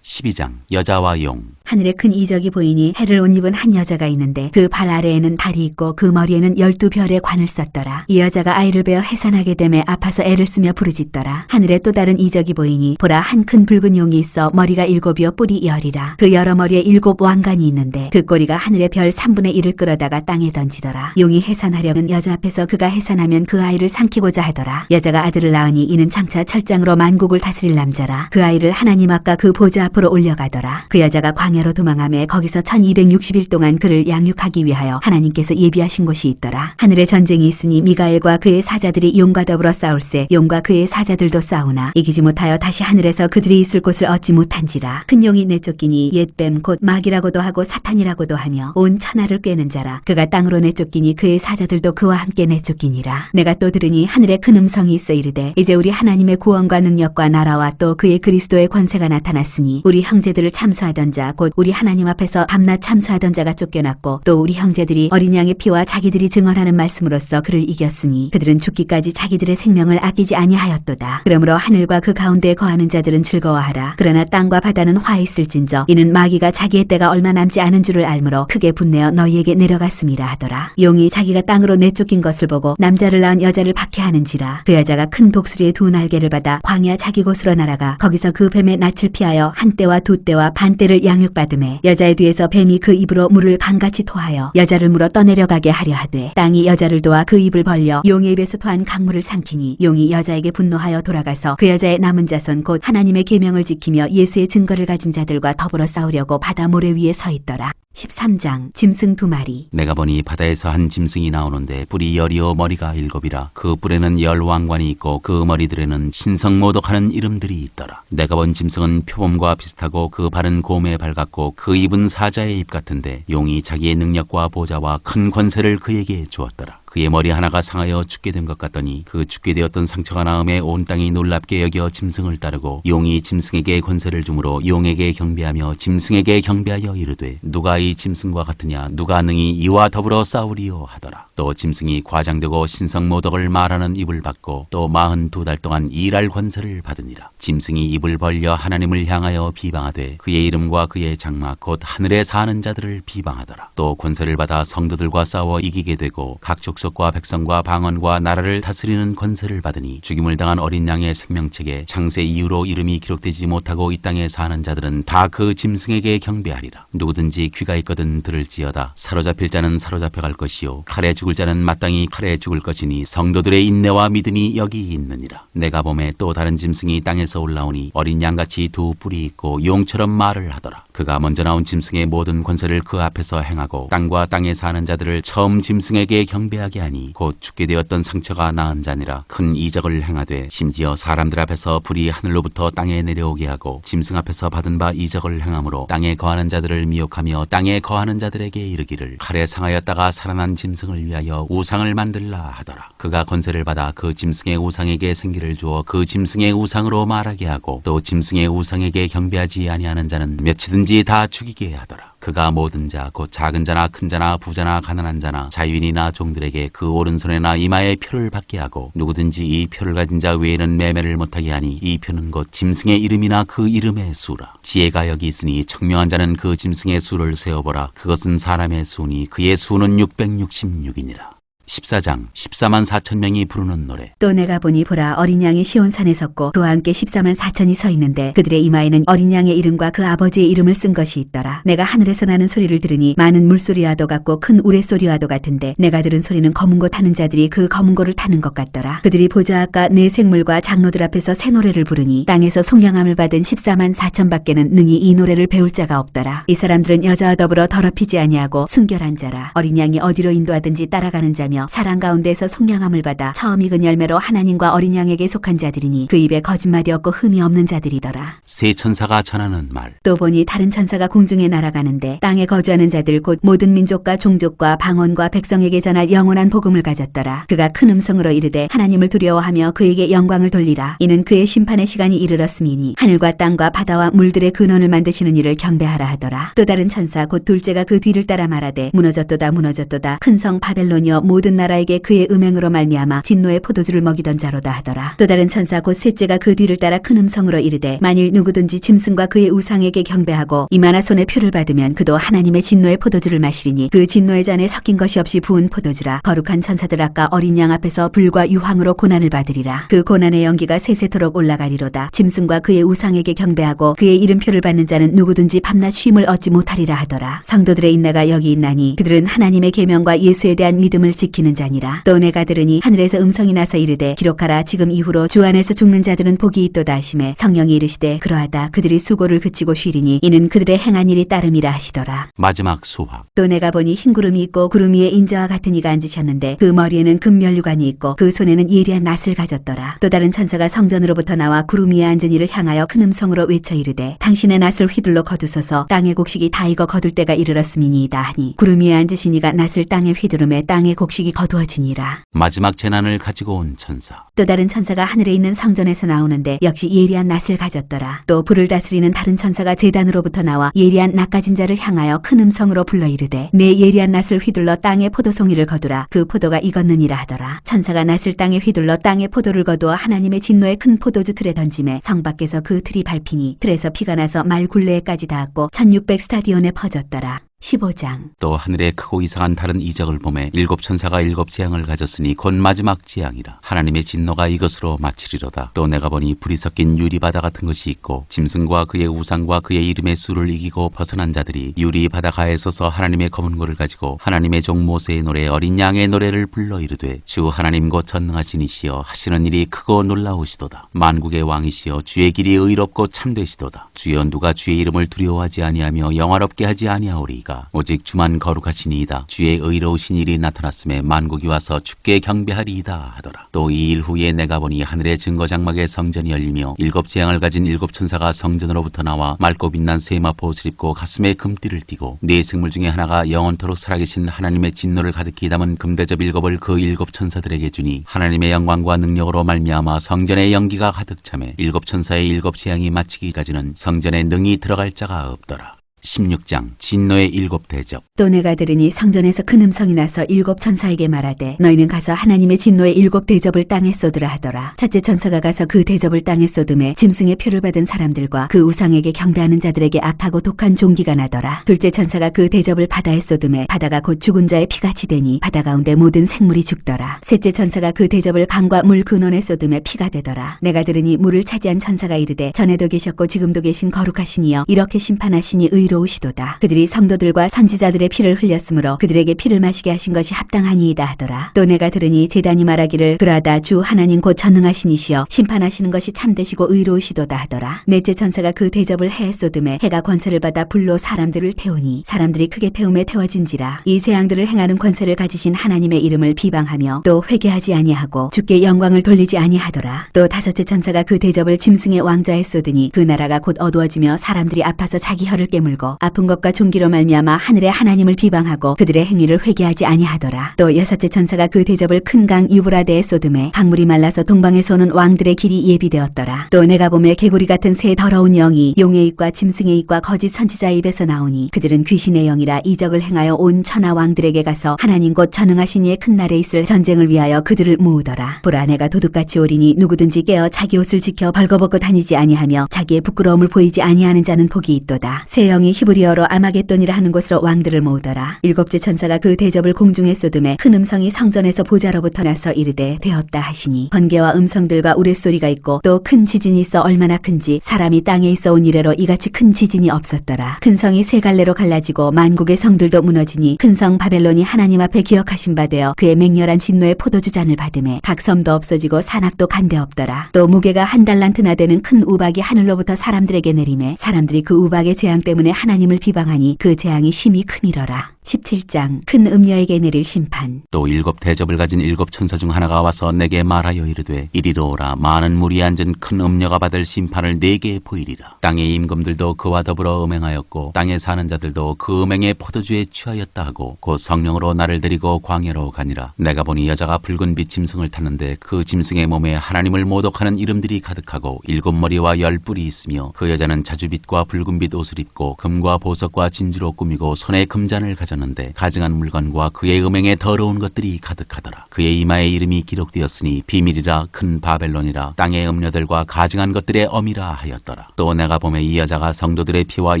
12장 여자와 용. 하늘에 큰 이적이 보이니 해를 옷 입은 한 여자가 있는데 그 발 아래에는 달이 있고 그 머리에는 12별의 관을 썼더라. 이 여자가 아이를 베어 해산하게 되매 아파서 애를 쓰며 부르짖더라. 하늘에 또 다른 이적이 보이니 보라 한 큰 붉은 용이 있어 머리가 7이요 뿔이 10이라. 그 여러 머리에 7 왕관이 있는데 그 꼬리가 하늘의 별 3분의 1을 끌어다가 땅에 던지더라. 용이 해산하려는 여자 앞에서 그가 해산하면 그 아이를 삼키고자 하더라. 여자가 아들을 낳으니 이는 장차 철장으로 만국을 다스릴 남자라. 그 아이를 하나님 앞과 그 보좌 앞으로 올려가더라. 그 여자가 광야로 도망하며 거기서 1260일 동안 그를 양육하기 위하여 하나님께서 예비하신 곳이 있더라. 하늘에 전쟁이 있으니 미가엘과 그의 사자들이 용과 더불어 싸울세 용과 그의 사자들도 싸우나 이기지 못하여 다시 하늘에서 그들이 있을 곳을 얻지 못한지라. 큰 용이 내쫓기니 옛뱀 곧 마귀라고도 하고 사탄이라고도 하며 온 천하를 꿰는 자라. 그가 땅으로 내쫓기니 그의 사자들도 그와 함께 내쫓기니라. 내가 또 들으니 하늘에 큰 음성이 있어 이르되 이제 우리 하나님의 구원과 능력과 나라와 또 그의 그리스도의 권세가 나타났으니 우리 형제들을 참수하던 자 곧 우리 하나님 앞에서 밤낮 참수하던 자가 쫓겨났고 또 우리 형제들이 어린 양의 피와 자기들이 증언하는 말씀으로써 그를 이겼으니 그들은 죽기까지 자기들의 생명을 아끼지 아니하였도다. 그러므로 하늘과 그 가운데에 거하는 자들은 즐거워하라. 그러나 땅과 바다는 화 있을진저 이는 마귀가 자기의 때가 얼마 남지 않은 줄을 알므로 크게 분내어 너희에게 내려갔음이라 하더라. 용이 자기가 땅으로 내쫓긴 것을 보고 남자를 낳은 여자를 박해하는지라. 그 여자가 큰 독수리의 두 날개를 받아 광야 자기 곳으로 날아가 거기서 그 뱀의 낯을 피하여 한 때와 두 때와 반 때를 양육받음에 여자의 뒤에서 뱀이 그 입으로 물을 강같이 토하여 여자를 물어 떠내려가게 하려 하되 땅이 여자를 도와 그 입을 벌려 용의 입에서 토한 강물을 삼키니 용이 여자에게 분노하여 돌아가서 그 여자의 남은 자손 곧 하나님의 계명을 지키며 예수의 증거를 가진 자들과 더불어 싸우려고 바다 모래 위에 서 있더라. 13장 짐승 2마리. 내가 보니 바다에서 한 짐승이 나오는데 뿔이 10이요 머리가 7이라. 그 뿔에는 10왕관이 있고 그 머리들에는 신성모독하는 이름들이 있더라. 내가 본 짐승은 표범과 비슷하고 그 발은 곰의 발 같고 그 입은 사자의 입 같은데 용이 자기의 능력과 보좌와 큰 권세를 그에게 주었더라. 그의 머리 하나가 상하여 죽게 된 것 같더니 그 죽게 되었던 상처가 나음에 온 땅이 놀랍게 여겨 짐승을 따르고 용이 짐승에게 권세를 주므로 용에게 경배하며 짐승에게 경배하여 이르되 누가 이 짐승과 같으냐 누가 능히 이와 더불어 싸우리요 하더라. 또 짐승이 과장되고 신성모독을 말하는 입을 받고 또 42달 동안 일할 권세를 받으니라. 짐승이 입을 벌려 하나님을 향하여 비방하되 그의 이름과 그의 장막 곧 하늘에 사는 자들을 비방하더라. 또 권세를 받아 성도들과 싸워 이기게 되고 각 족속과 백성과 방언과 나라를 다스리는 권세를 받으니 죽임을 당한 어린 양의 생명책에 창세 이후로 이름이 기록되지 못하고 이 땅에 사는 자들은 다 그 짐승에게 경배하리라. 누구든지 귀가 있거든 들을지어다. 사로잡힐 자는 사로잡혀갈 것이요 칼에 죽을 자는 마땅히 칼에 죽을 것이니 성도들의 인내와 믿음이 여기 있느니라. 내가 보매 또 다른 짐승이 땅에서 올라오니 어린 양같이 두 뿔이 있고 용처럼 말을 하더라. 그가 먼저 나온 짐승의 모든 권세를 그 앞에서 행하고 땅과 땅에 사는 자들을 처음 짐승에게 경배하게 하니 곧 죽게 되었던 상처가 나은 자니라. 큰 이적을 행하되 심지어 사람들 앞에서 불이 하늘로부터 땅에 내려오게 하고 짐승 앞에서 받은 바 이적을 행함으로 땅에 거하는 자들을 미혹하며 땅에 거하는 자들에게 이르기를 칼에 상하였다가 살아난 짐승을 위하여 우상을 만들라 하더라. 그가 권세를 받아 그 짐승의 우상에게 생기를 주어 그 짐승의 우상으로 말하게 하고 또 짐승의 우상에게 경배하지 아니하는 자는 몇이든지 다 죽이게 하더라. 그가 모든 자 곧 작은 자나 큰 자나 부자나 가난한 자나 자유인이나 종들에게 그 오른손에나 이마에 표를 받게 하고 누구든지 이 표를 가진 자 외에는 매매를 못하게 하니 이 표는 곧 짐승의 이름이나 그 이름의 수라. 지혜가 여기 있으니 청명한 자는 그 짐승의 수를 세어보라. 그것은 사람의 수니 그의 수는 666이니라. 14장 14만 4천 명이 부르는 노래. 또 내가 보니 보라 어린 양이 시온산에 섰고 그와 함께 14만 4천이 서 있는데 그들의 이마에는 어린 양의 이름과 그 아버지의 이름을 쓴 것이 있더라. 내가 하늘에서 나는 소리를 들으니 많은 물소리와도 같고 큰 우레소리와도 같은데 내가 들은 소리는 검은 고 타는 자들이 그 검은 고를 타는 것 같더라. 그들이 보좌 앞과 네 생물과 장로들 앞에서 새 노래를 부르니 땅에서 속량함을 받은 14만 4천 밖에는 능히 이 노래를 배울 자가 없더라. 이 사람들은 여자와 더불어 더럽히지 아니하고 순결한 자라. 어린 양이 어디로 인도하든지 따라가는 자며 사랑 가운데서 속량함을 받아 처음 익은 열매로 하나님과 어린 양에게 속한 자들이니 그 입에 거짓말이 없고 흠이 없는 자들이더라. 세 천사가 전하는 말. 또 보니 다른 천사가 공중에 날아가는데 땅에 거주하는 자들 곧 모든 민족과 종족과 방언과 백성에게 전할 영원한 복음을 가졌더라. 그가 큰 음성으로 이르되 하나님을 두려워하며 그에게 영광을 돌리라. 이는 그의 심판의 시간이 이르렀음이니 하늘과 땅과 바다와 물들의 근원을 만드시는 이를 경배하라 하더라. 또 다른 천사 곧 둘째가 그 뒤를 따라 말하되 무너졌도다 무너졌도다 큰 성 바벨론이여 모든 나라에게 그의 음행으로 말미암아 진노의 포도주를 먹이던 자로다 하더라. 또 다른 천사 곧 셋째가 그 뒤를 따라 큰 음성으로 이르되 만일 누구든지 짐승과 그의 우상에게 경배하고 이마나 손에 표를 받으면 그도 하나님의 진노의 포도주를 마시리니 그 진노의 잔에 섞인 것이 없이 부은 포도주라. 거룩한 천사들 앞과 어린 양 앞에서 불과 유황으로 고난을 받으리라. 그 고난의 연기가 세세토록 올라가리로다. 짐승과 그의 우상에게 경배하고 그의 이름표를 받는 자는 누구든지 밤낮 쉼을 얻지 못하리라 하더라. 성도들의 인내가 여기 있나니 그들은 하나님의 계명과 예수에 대한 믿음을 지키는 자니라. 또 내가 들으니 하늘에서 음성이 나서 이르되 기록하라. 지금 이후로 주 안에서 죽는 자들은 복이 있도다 하시매 성령이 이르시되 그러하다. 그들이 수고를 그치고 쉬리니 이는 그들의 행한 일이 따름이라 하시더라. 마지막 수확. 또 내가 보니 흰 구름이 있고 구름 위에 인자와 같은 이가 앉으셨는데 그 머리에는 금면류관이 있고 그 손에는 예리한 낫을 가졌더라. 또 다른 천사가 성전으로부터 나와 구름 위에 앉은 이를 향하여 큰 음성으로 외쳐 이르되 당신의 낫을 휘둘러 거두소서. 땅의 곡식이 다 익어 거둘 때가 이르렀음이니이다 하니 구름 위에 앉으신 이가 낫을 땅에 휘두르매 땅의 곡식이 소식이 거두어지니라. 마지막 재난을 가지고 온 천사. 또 다른 천사가 하늘에 있는 성전에서 나오는데 역시 예리한 낫을 가졌더라. 또 불을 다스리는 다른 천사가 제단으로부터 나와 예리한 낫 가진 자를 향하여 큰 음성으로 불러 이르되 내 예리한 낫을 휘둘러 땅에 포도송이를 거두라. 그 포도가 익었느니라 하더라. 천사가 낫을 땅에 휘둘러 땅에 포도를 거두어 하나님의 진노의 큰 포도주 틀에 던짐에 성 밖에서 그 틀이 밟히니 틀에서 피가 나서 말 굴레에까지 닿았고 1600 스타디온에 퍼졌더라. 15장. 또 하늘에 크고 이상한 다른 이적을 보매 일곱 천사가 일곱 재앙을 가졌으니 곧 마지막 재앙이라. 하나님의 진노가 이것으로 마치리로다. 또 내가 보니 불이 섞인 유리바다 같은 것이 있고 짐승과 그의 우상과 그의 이름의 수를 이기고 벗어난 자들이 유리바다 가에 서서 하나님의 검은 고를 가지고 하나님의 종 모세의 노래 어린 양의 노래를 불러 이르되 주 하나님 곧 전능하신 이시여 하시는 일이 크고 놀라우시도다. 만국의 왕이시여 주의 길이 의롭고 참되시도다. 주여 누가 주의 이름을 두려워하지 아니하며 영화롭게 하지 아니하오리이까. 오직 주만 거룩하시니이다. 주의 의로우신 일이 나타났음에 만국이 와서 주께 경배하리이다 하더라. 또 이 일 후에 내가 보니 하늘의 증거장막의 성전이 열리며 일곱 재앙을 가진 일곱 천사가 성전으로부터 나와 맑고 빛난 세마포 옷을 입고 가슴에 금띠를 띠고 네 생물 중에 하나가 영원토록 살아계신 하나님의 진노를 가득히 담은 금대접 일곱을 그 일곱 천사들에게 주니 하나님의 영광과 능력으로 말미암아 성전의 연기가 가득 차매 일곱 천사의 일곱 재앙이 마치기까지는 성전에 능히 들어갈 자가 없더라. 16장 진노의 일곱 대접. 또 내가 들으니 성전에서 큰 음성이 나서 일곱 천사에게 말하되 너희는 가서 하나님의 진노의 일곱 대접을 땅에 쏟으라 하더라. 첫째 천사가 가서 그 대접을 땅에 쏟음에 짐승의 표를 받은 사람들과 그 우상에게 경배하는 자들에게 악하고 독한 종기가 나더라. 둘째 천사가 그 대접을 바다에 쏟음에 바다가 곧 죽은 자의 피같이 되니 바다 가운데 모든 생물이 죽더라. 셋째 천사가 그 대접을 강과 물 근원에 쏟음에 피가 되더라. 내가 들으니 물을 차지한 천사가 이르되 전에도 계셨고 지금도 계신 거룩하시니여 이렇게 심판하시니 의로우시도다. 그들이 성도들과 선지자들의 피를 흘렸으므로 그들에게 피를 마시게 하신 것이 합당하니이다 하더라. 또 내가 들으니 제단이 말하기를 그러하다 주 하나님 곧 전능하시니시여 심판하시는 것이 참되시고 의로우시도다 하더라. 넷째 천사가 그 대접을 해에 쏟음에 해가 권세를 받아 불로 사람들을 태우니 사람들이 크게 태움에 태워진지라. 이 재앙들을 행하는 권세를 가지신 하나님의 이름을 비방하며 또 회개하지 아니하고 주께 영광을 돌리지 아니하더라. 또 다섯째 천사가 그 대접을 짐승의 왕좌에 쏟으니 그 나라가 곧 어두워지며 사람들이 아파서 자기 혀를 깨물고 아픈 것과 종기로 말미암아 하늘의 하나님을 비방하고 그들의 행위를 회개하지 아니하더라. 또 여섯째 천사가 그 대접을 큰 강 유브라데에 쏟음에 강물이 말라서 동방에서 오는 왕들의 길이 예비되었더라. 또 내가 보매 개구리 같은 새 더러운 영이 용의 입과 짐승의 입과 거짓 선지자의 입에서 나오니 그들은 귀신의 영이라 이적을 행하여 온 천하 왕들에게 가서 하나님 곧 전능하신 이의 큰 날에 있을 전쟁을 위하여 그들을 모으더라. 보라 내가 도둑같이 오리니 누구든지 깨어 자기 옷을 지켜 벌거벗고 다니지 아니하며 자기의 부끄러움을 보이지 아니하는 자는 복이 있도다. 새 영이 히브리어로 아마겟돈이라 하는 곳으로 왕들을 모으더라. 일곱째 천사가 그 대접을 공중에 쏟음에 큰 음성이 성전에서 보좌로부터 나서 이르되 되었다 하시니 번개와 음성들과 우레소리가 있고 또 큰 지진이 있어 얼마나 큰지 사람이 땅에 있어 온 이래로 이같이 큰 지진이 없었더라. 큰 성이 세 갈래로 갈라지고 만국의 성들도 무너지니 큰 성 바벨론이 하나님 앞에 기억하신 바 되어 그의 맹렬한 진노의 포도주 잔을 받음에 각 섬도 없어지고 산악도 간데 없더라. 또 무게가 한 달란트나 되는 큰 우박이 하늘로부터 사람들에게 내림에 사람들이 그 우박의 재앙 때문에 하나님을 비방하니 그 재앙이 심히 크미러라. 17장 큰 음녀에게 내릴 심판. 또 일곱 대접을 가진 일곱 천사 중 하나가 와서 내게 말하여 이르되 이리로 오라. 많은 물이 앉은 큰 음녀가 받을 심판을 네게 보이리라. 땅의 임금들도 그와 더불어 음행하였고 땅에 사는 자들도 그 음행의 포도주에 취하였다 하고 곧 성령으로 나를 데리고 광야로 가니라. 내가 보니 여자가 붉은 빛 짐승을 탔는데 그 짐승의 몸에 하나님을 모독하는 이름들이 가득하고 일곱 머리와 열 뿔이 있으며 그 여자는 자주빛과 붉은빛 옷을 입고 금과 보석과 진주로 꾸미고 손에 금잔을 가졌는데 가증한 물건과 그의 음행에 더러운 것들이 가득하더라. 그의 이마에 이름이 기록되었으니 비밀이라 큰 바벨론이라 땅의 음녀들과 가증한 것들의 어미라 하였더라. 또 내가 보매 이 여자가 성도들의 피와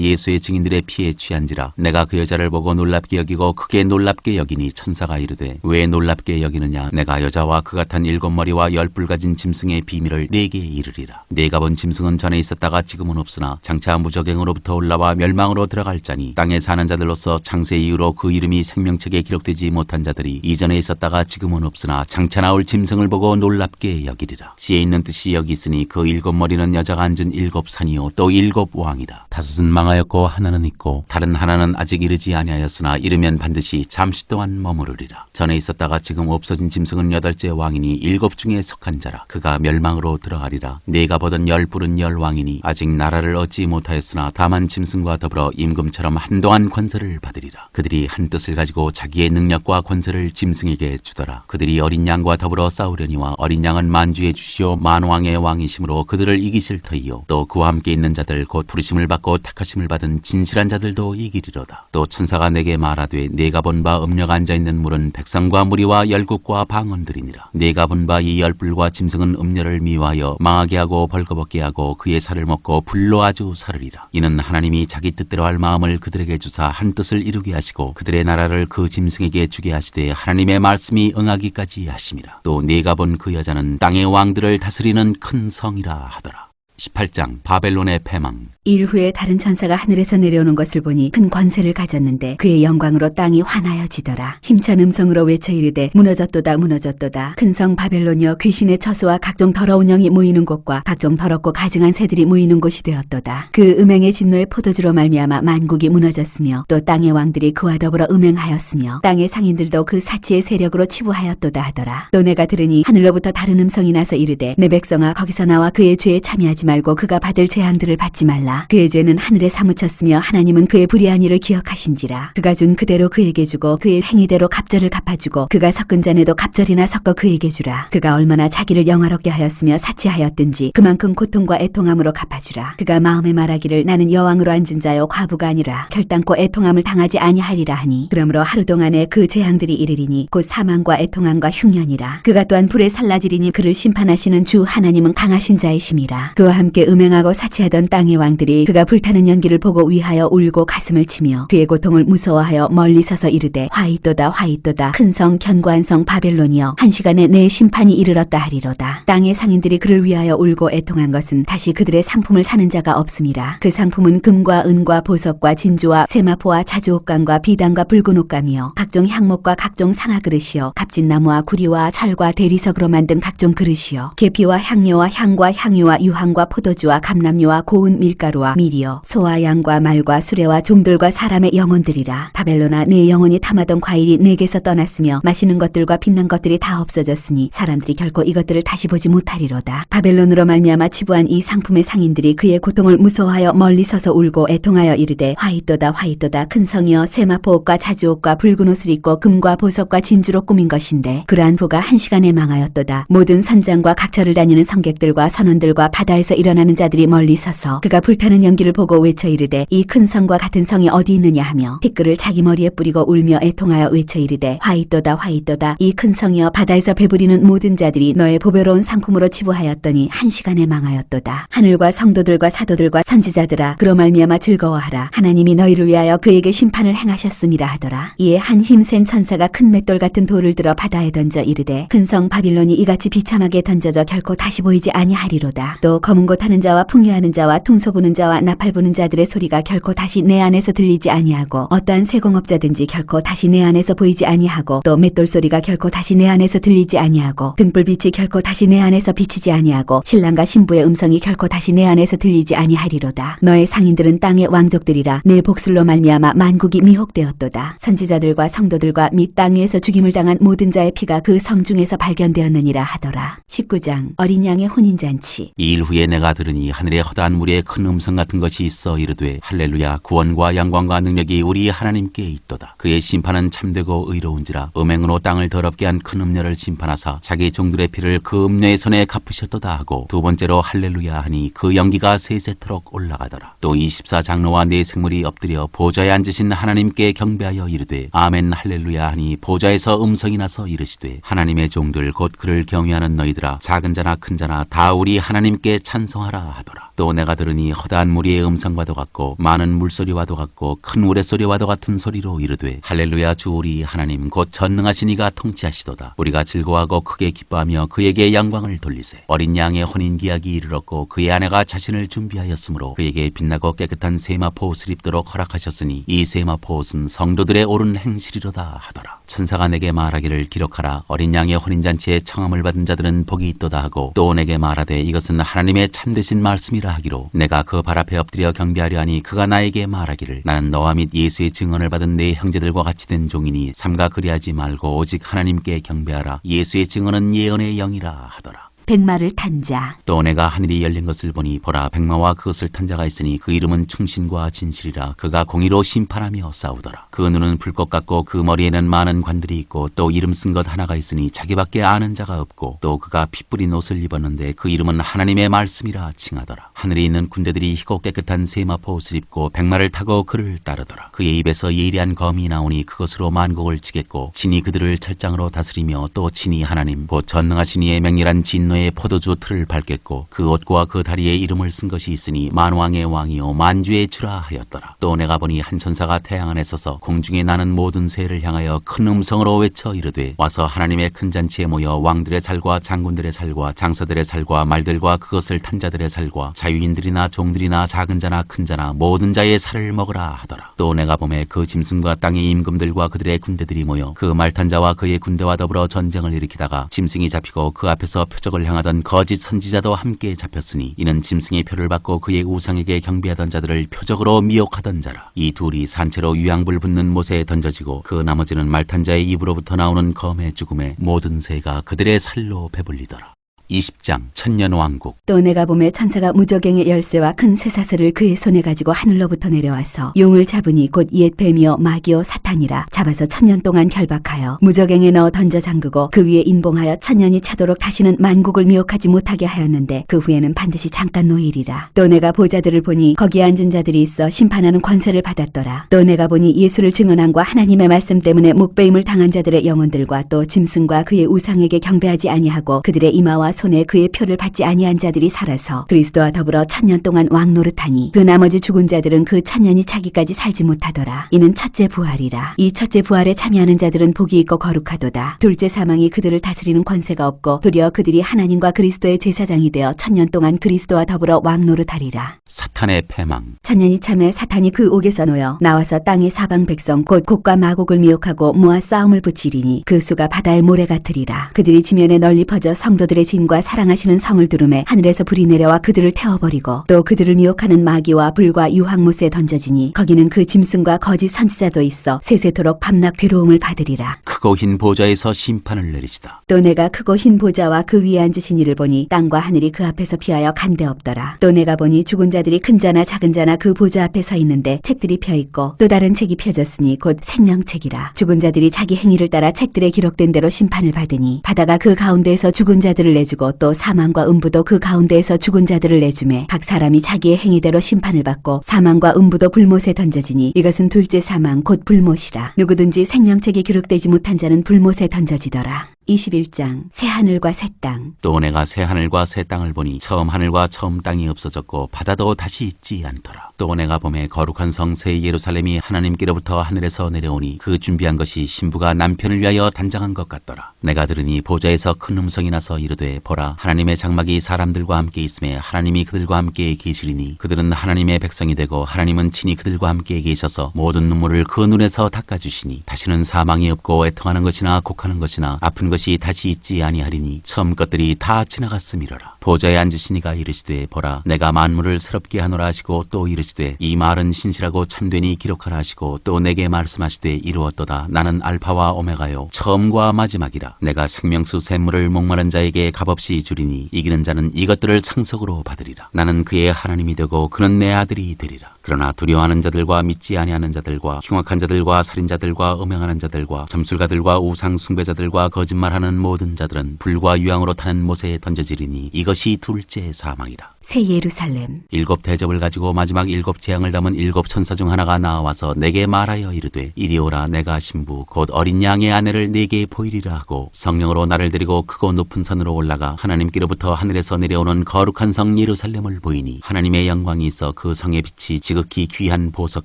예수의 증인들의 피에 취한지라. 내가 그 여자를 보고 놀랍게 여기고 크게 놀랍게 여기니 천사가 이르되 왜 놀랍게 여기느냐. 내가 여자와 그 같은 일곱 머리와 열 뿔 가진 짐승의 비밀을 네게 이르리라. 네가 본 짐승은 전에 있었다가 지금은 없으나 장차 무적행으로부터 올라와 멸망으로 들어갈 자니 땅에 사는 자들로서 창세 이후로 그 이름이 생명책에 기록되지 못한 자들이 이전에 있었다가 지금은 없으나 장차 나올 짐승을 보고 놀랍게 여기리라. 시에 있는 뜻이 여기 있으니 그 일곱 머리는 여자가 앉은 일곱 산이요 또 일곱 왕이다. 다섯은 망하였고 하나는 있고 다른 하나는 아직 이르지 아니하였으나 이르면 반드시 잠시 동안 머무르리라. 전에 있었다가 지금 없어진 짐승은 여덟째 왕이니 일곱 중에 속한 자라. 그가 멸망으로 들어가리라. 네가 보던 열 뿔은 열 왕이니 아직 나라를 얻지 못하였으나 다만 짐승과 더불어 임금처럼 한동안 권세를 받으리라. 그들이 그들이 한 뜻을 가지고 자기의 능력과 권세를 짐승에게 주더라. 그들이 어린 양과 더불어 싸우려니와 어린 양은 만주의 주시오 만왕의 왕이심으로 그들을 이기실 터이요 또 그와 함께 있는 자들 곧 부르심을 받고 택하심을 받은 진실한 자들도 이기리로다. 또 천사가 내게 말하되 내가 본 바 음녀가 앉아있는 물은 백성과 무리와 열국과 방언들이니라. 내가 본 바 이 열불과 짐승은 음녀를 미워하여 망하게 하고 벌거벗게 하고 그의 살을 먹고 불로 아주 사르리라. 이는 하나님이 자기 뜻대로 할 마음을 그들에게 주사 한 뜻을 이루게 하시고 그들의 나라를 그 짐승에게 주게 하시되 하나님의 말씀이 응하기까지 하심이라. 또 내가 본 그 여자는 땅의 왕들을 다스리는 큰 성이라 하더라. 18장 바벨론의 패망. 일 후에 다른 천사가 하늘에서 내려오는 것을 보니 큰 권세를 가졌는데 그의 영광으로 땅이 환하여지더라. 힘찬 음성으로 외쳐 이르되 무너졌도다 무너졌도다. 큰 성 바벨론이여 귀신의 처소와 각종 더러운 영이 모이는 곳과 각종 더럽고 가증한 새들이 모이는 곳이 되었도다. 그 음행의 진노의 포도주로 말미암아 만국이 무너졌으며 또 땅의 왕들이 그와 더불어 음행하였으며 땅의 상인들도 그 사치의 세력으로 치부하였도다 하더라. 또 내가 들으니 하늘로부터 다른 음성이 나서 이르되 내 백성아 거기서 나와 그의 죄에 참여하지 말고 그가 받을 재앙들을 받지 말라. 그의 죄는 하늘에 사무쳤으며 하나님은 그의 불의한 일을 기억하신지라. 그가 준 그대로 그에게 주고 그의 행위대로 갑절을 갚아주고 그가 섞은 잔에도 갑절이나 섞어 그에게 주라. 그가 얼마나 자기를 영화롭게 하였으며 사치하였든지 그만큼 고통과 애통함으로 갚아주라. 그가 마음에 말하기를 나는 여왕으로 앉은 자요 과부가 아니라 결단코 애통함을 당하지 아니하리라 하니 그러므로 하루 동안에 그 재앙들이 이르리니 곧 사망과 애통함과 흉년이라. 그가 또한 불에 살라지리니 그를 심판하시는 주 하나님은 강하신 자이심이라. 그와 함께 음행하고 사치하던 땅의 왕들이 그가 불타는 연기를 보고 위하여 울고 가슴을 치며 그의 고통을 무서워하여 멀리 서서 이르되 화이또다 화이또다. 큰 성 견고한 성 바벨론이여 한 시간에 내 심판이 이르렀다 하리로다. 땅의 상인들이 그를 위하여 울고 애통한 것은 다시 그들의 상품을 사는 자가 없음이라. 그 상품은 금과 은과 보석과 진주와 세마포와 자주옥감과 비단과 붉은 옷감이요 각종 향목과 각종 상아 그릇이요 갑진나무와 구리와 철과 대리석으로 만든 각종 그릇이요 계피와 향료와 향과 향유와 유황과 포도주와 감람류와 고운 밀가루와 밀이요 소와 양과 말과 수레와 종들과 사람의 영혼들이라. 바벨론아 내 영혼이 탐하던 과일이 내게서 떠났으며 마시는 것들과 빛난 것들이 다 없어졌으니 사람들이 결코 이것들을 다시 보지 못하리로다. 바벨론으로 말미암아 치부한 이 상품의 상인들이 그의 고통을 무서워하여 멀리 서서 울고 애통하여 이르되 화이또다 화이또다. 큰 성이여 세마포옷과 자주옷과 붉은 옷을 입고 금과 보석과 진주로 꾸민 것인데 그러한 부가 한 시간에 망하였도다. 모든 선장과 각처를 다니는 성객들과 선원들과 바다에서 일어나는 자들이 멀리 서서 그가 불타는 연기를 보고 외쳐 이르되 이 큰 성과 같은 성이 어디 있느냐 하며 티끌을 자기 머리에 뿌리고 울며 애통하여 외쳐 이르되 화이또다 화이또다. 이 큰 성이여 바다에서 배부리는 모든 자들이 너의 보배로운 상품으로 치부하였더니 한 시간에 망하였도다. 하늘과 성도들과 사도들과 선지자들아 그로 말미암아 즐거워하라. 하나님이 너희를 위하여 그에게 심판을 행하셨음이라 하더라. 이에 한 힘센 천사가 큰 맷돌 같은 돌을 들어 바다에 던져 이르되 큰 성 바빌론이 이같이 비참하게 던져져 결코 다시 보이지 아니하리로다. 또 검은 고 타는 자와 풍요하는 자와 퉁소 부는 자와 나팔 부는 자들의 소리가 결코 다시 내 안에서 들리지 아니하고 어떠한 세공업자든지 결코 다시 내 안에서 보이지 아니하고 또 맷돌 소리가 결코 다시 내 안에서 들리지 아니하고 등불빛이 결코 다시 내 안에서 비치지 아니하고 신랑과 신부의 음성이 결코 다시 내 안에서 들리지 아니하리로다. 너의 상인들은 땅의 왕족들이라. 내 복술로 말미암아 만국이 미혹되었도다. 선지자들과 성도들과 및 땅 위에서 죽임을 당한 모든 자의 피가 그 성 중에서 발견되었느니라 하더라. 19장 어린 양의 혼인잔치. 이 일 후에 내가 들으니 하늘에 허다한 무리에 큰 음성 같은 것이 있어 이르되 할렐루야 구원과 영광과 능력이 우리 하나님께 있도다. 그의 심판은 참되고 의로운지라. 음행으로 땅을 더럽게 한 큰 음녀를 심판하사 자기 종들의 피를 그 음녀의 손에 갚으셨도다 하고 두 번째로 할렐루야 하니 그 연기가 세세토록 올라가더라. 또 24장로와 네 생물이 엎드려 보좌에 앉으신 하나님께 경배하여 이르되 아멘 할렐루야 하니 보좌에서 음성이 나서 이르시되 하나님의 종들 곧 그를 경외하는 너희들아 작은 자나 큰 자나 다 우리 하나님께 찬송하라 하더라. 또 내가 들으니 허다한 무리의 음성과도 같고 많은 물소리와도 같고 큰 우레소리와도 같은 소리로 이르되 할렐루야 주 우리 하나님 곧 전능하신 이가 통치하시도다. 우리가 즐거워하고 크게 기뻐하며 그에게 영광을 돌리세. 어린 양의 혼인 기약이 이르렀고 그의 아내가 자신을 준비하였으므로 그에게 빛나고 깨끗한 세마포 옷을 입도록 허락하셨으니 이 세마포 옷은 성도들의 옳은 행실이로다 하더라. 천사가 내게 말하기를 기록하라. 어린 양의 혼인잔치에 청함을 받은 자들은 복이 있도다 하고 또 내게 말하되 이것은 하나님의 참되신 말씀이라 하기로 내가 그 발 앞에 엎드려 경배하려 하니 그가 나에게 말하기를 나는 너와 및 예수의 증언을 받은 네 형제들과 같이 된 종이니 삼가 그리하지 말고 오직 하나님께 경배하라. 예수의 증언은 예언의 영이라 하더라. 백마를 탄 자. 또 내가 하늘이 열린 것을 보니 보라 백마와 그것을 탄 자가 있으니 그 이름은 충신과 진실이라. 그가 공의로 심판하며 싸우더라. 그 눈은 불꽃 같고 그 머리에는 많은 관들이 있고 또 이름 쓴 것 하나가 있으니 자기밖에 아는 자가 없고 또 그가 피 뿌린 옷을 입었는데 그 이름은 하나님의 말씀이라 칭하더라. 하늘에 있는 군대들이 희고 깨끗한 세마포 옷을 입고 백마를 타고 그를 따르더라. 그의 입에서 예리한 검이 나오니 그것으로 만국을 치겠고 진이 그들을 철장으로 다스리며 또 진이 하나님 곧 전능하신 이의 맹렬한 진노의 포도주 틀을 밟겠고 그 옷과 그 다리에 이름을 쓴 것이 있으니 만왕의 왕이요 만주의 주라 하였더라. 또 내가 보니 한 천사가 태양 안에 서서 공중에 나는 모든 새를 향하여 큰 음성으로 외쳐 이르되 와서 하나님의 큰 잔치에 모여 왕들의 살과 장군들의 살과 장사들의 살과 말들과 그것을 탄 자들의 살과 자유인들이나 종들이나 작은 자나 큰 자나 모든 자의 살을 먹으라 하더라. 또 내가 보매 그 짐승과 땅의 임금들과 그들의 군대들이 모여 그 말탄 자와 그의 군대와 더불어 전쟁을 일으키다가 짐승이 잡히고 그 앞에서 표적을 향하던 거짓 선지자도 함께 잡혔으니 이는 짐승의 표를 받고 그의 우상에게 경배하던 자들을 표적으로 미혹하던 자라. 이 둘이 산채로 유황불 붙는 못에 던져지고 그 나머지는 말탄 자의 입으로부터 나오는 검의 죽음에 모든 새가 그들의 살로 배불리더라. 20장 천년왕국. 또 내가 보매 천사가 무저갱의 열쇠와 큰 쇠사슬을 그의 손에 가지고 하늘로부터 내려와서 용을 잡으니 곧 옛 뱀이요 마귀요 사탄이라. 잡아서 1000년 동안 결박하여 무저갱에 넣어 던져 잠그고 그 위에 인봉하여 1000년이 차도록 다시는 만국을 미혹하지 못하게 하였는데 그 후에는 반드시 잠깐 노일이라. 또 내가 보좌들을 보니 거기에 앉은 자들이 있어 심판하는 권세를 받았더라. 또 내가 보니 예수를 증언함과 하나님의 말씀 때문에 목배임을 당한 자들의 영혼들과 또 짐승과 그의 우상에게 경배하지 아니하고 그들의 이마와 손에 그의 표를 받지 아니한 자들이 살아서 그리스도와 더불어 1000년 동안 왕노릇하니 그 나머지 죽은 자들은 그 1000년이 차기까지 살지 못하더라. 이는 첫째 부활이라. 이 첫째 부활에 참여하는 자들은 복이 있고 거룩하도다. 둘째 사망이 그들을 다스리는 권세가 없고 도리어 그들이 하나님과 그리스도의 제사장이 되어 1000년 동안 그리스도와 더불어 왕노릇하리라. 사탄의 패망. 1000년이 참에 사탄이 그 옥에서 놓여 나와서 땅의 사방 백성 곧 곡과 마곡을 미혹하고 모아 싸움을 붙이리니 그 수가 바다의 모래 같으리라. 그들이 지면에 널리 퍼져 성도들의 진과 사랑하시는 성을 두르매 하늘에서 불이 내려와 그들을 태워버리고 또 그들을 미혹하는 마귀와 불과 유황못에 던져지니 거기는 그 짐승과 거짓 선지자도 있어 세세토록 밤낮 괴로움을 받으리라. 크고 흰 보좌에서 심판을 내리시다. 또 내가 크고 흰 보좌와 그 위에 앉으신 이를 보니 땅과 하늘이 그 앞에서 피하여 간데 없더라. 또 내가 보니 죽은 자들이 큰 자나 작은 자나 그 보좌 앞에 서 있는데 책들이 펴 있고 또 다른 책이 펴졌으니 곧 생명책이라. 죽은 자들이 자기 행위를 따라 책들에 기록된 대로 심판을 받으니 바다가 그 가운데에서 죽은 자들을 내주고 또 사망과 음부도 그 가운데에서 죽은 자들을 내주매 각 사람이 자기의 행위대로 심판을 받고 사망과 음부도 불못에 던져지니 이것은 둘째 사망 곧 불못이라. 누구든지 생명책에 기록되지 못한 자는 불못에 던져지더라. 21장 새하늘과 새 땅. 또 내가 새 하늘과 새 땅을 보니 처음 하늘과 처음 땅이 없어졌고 바다도 다시 있지 않더라. 또 내가 보매 거룩한 성 새 예루살렘이 하나님께로부터 하늘에서 내려오니 그 준비한 것이 신부가 남편을 위하여 단장한 것 같더라. 내가 들으니 보좌에서 큰 음성이 나서 이르되 보라 하나님의 장막이 사람들과 함께 있음에 하나님이 그들과 함께 계시리니 그들은 하나님의 백성이 되고 하나님은 친히 그들과 함께 계셔서 모든 눈물을 그 눈에서 닦아주시니 다시는 사망이 없고 애통하는 것이나 곡하는 것이나 아픈 것이 다시 있지 아니하리니 처음 것들이 다 지나갔음이로라. 보좌에 앉으시니가 이르시되 보라 내가 만물을 새롭게 하노라 하시고 또 이르시되 이 말은 신실하고 참되니 기록하라 하시고 또 내게 말씀하시되 이루었도다. 나는 알파와 오메가요 처음과 마지막이라. 내가 생명수 샘물을 목마른 자에게 값없이 주리니 이기는 자는 이것들을 상속으로 받으리라. 나는 그의 하나님이 되고 그는 내 아들이 되리라. 그러나 두려워하는 자들과 믿지 아니하는 자들과 흉악한 자들과 살인자들과 음행하는 자들과 점술가들과 우상 숭배자들과 거짓말하는 모든 자들은 불과 유황으로 타는 못에 던져지리니 이것이 둘째 사망이라. 새 예루살렘. 7 대접을 가지고 마지막 7 재앙을 담은 7 천사 중 하나가 나와서 내게 말하여 이르되 이리 오라. 내가 신부 곧 어린 양의 아내를 네게 보이리라 하고 성령으로 나를 데리고 크고 높은 산으로 올라가 하나님께로부터 하늘에서 내려오는 거룩한 성 예루살렘을 보이니 하나님의 영광이 있어 그 성의 빛이 지극히 귀한 보석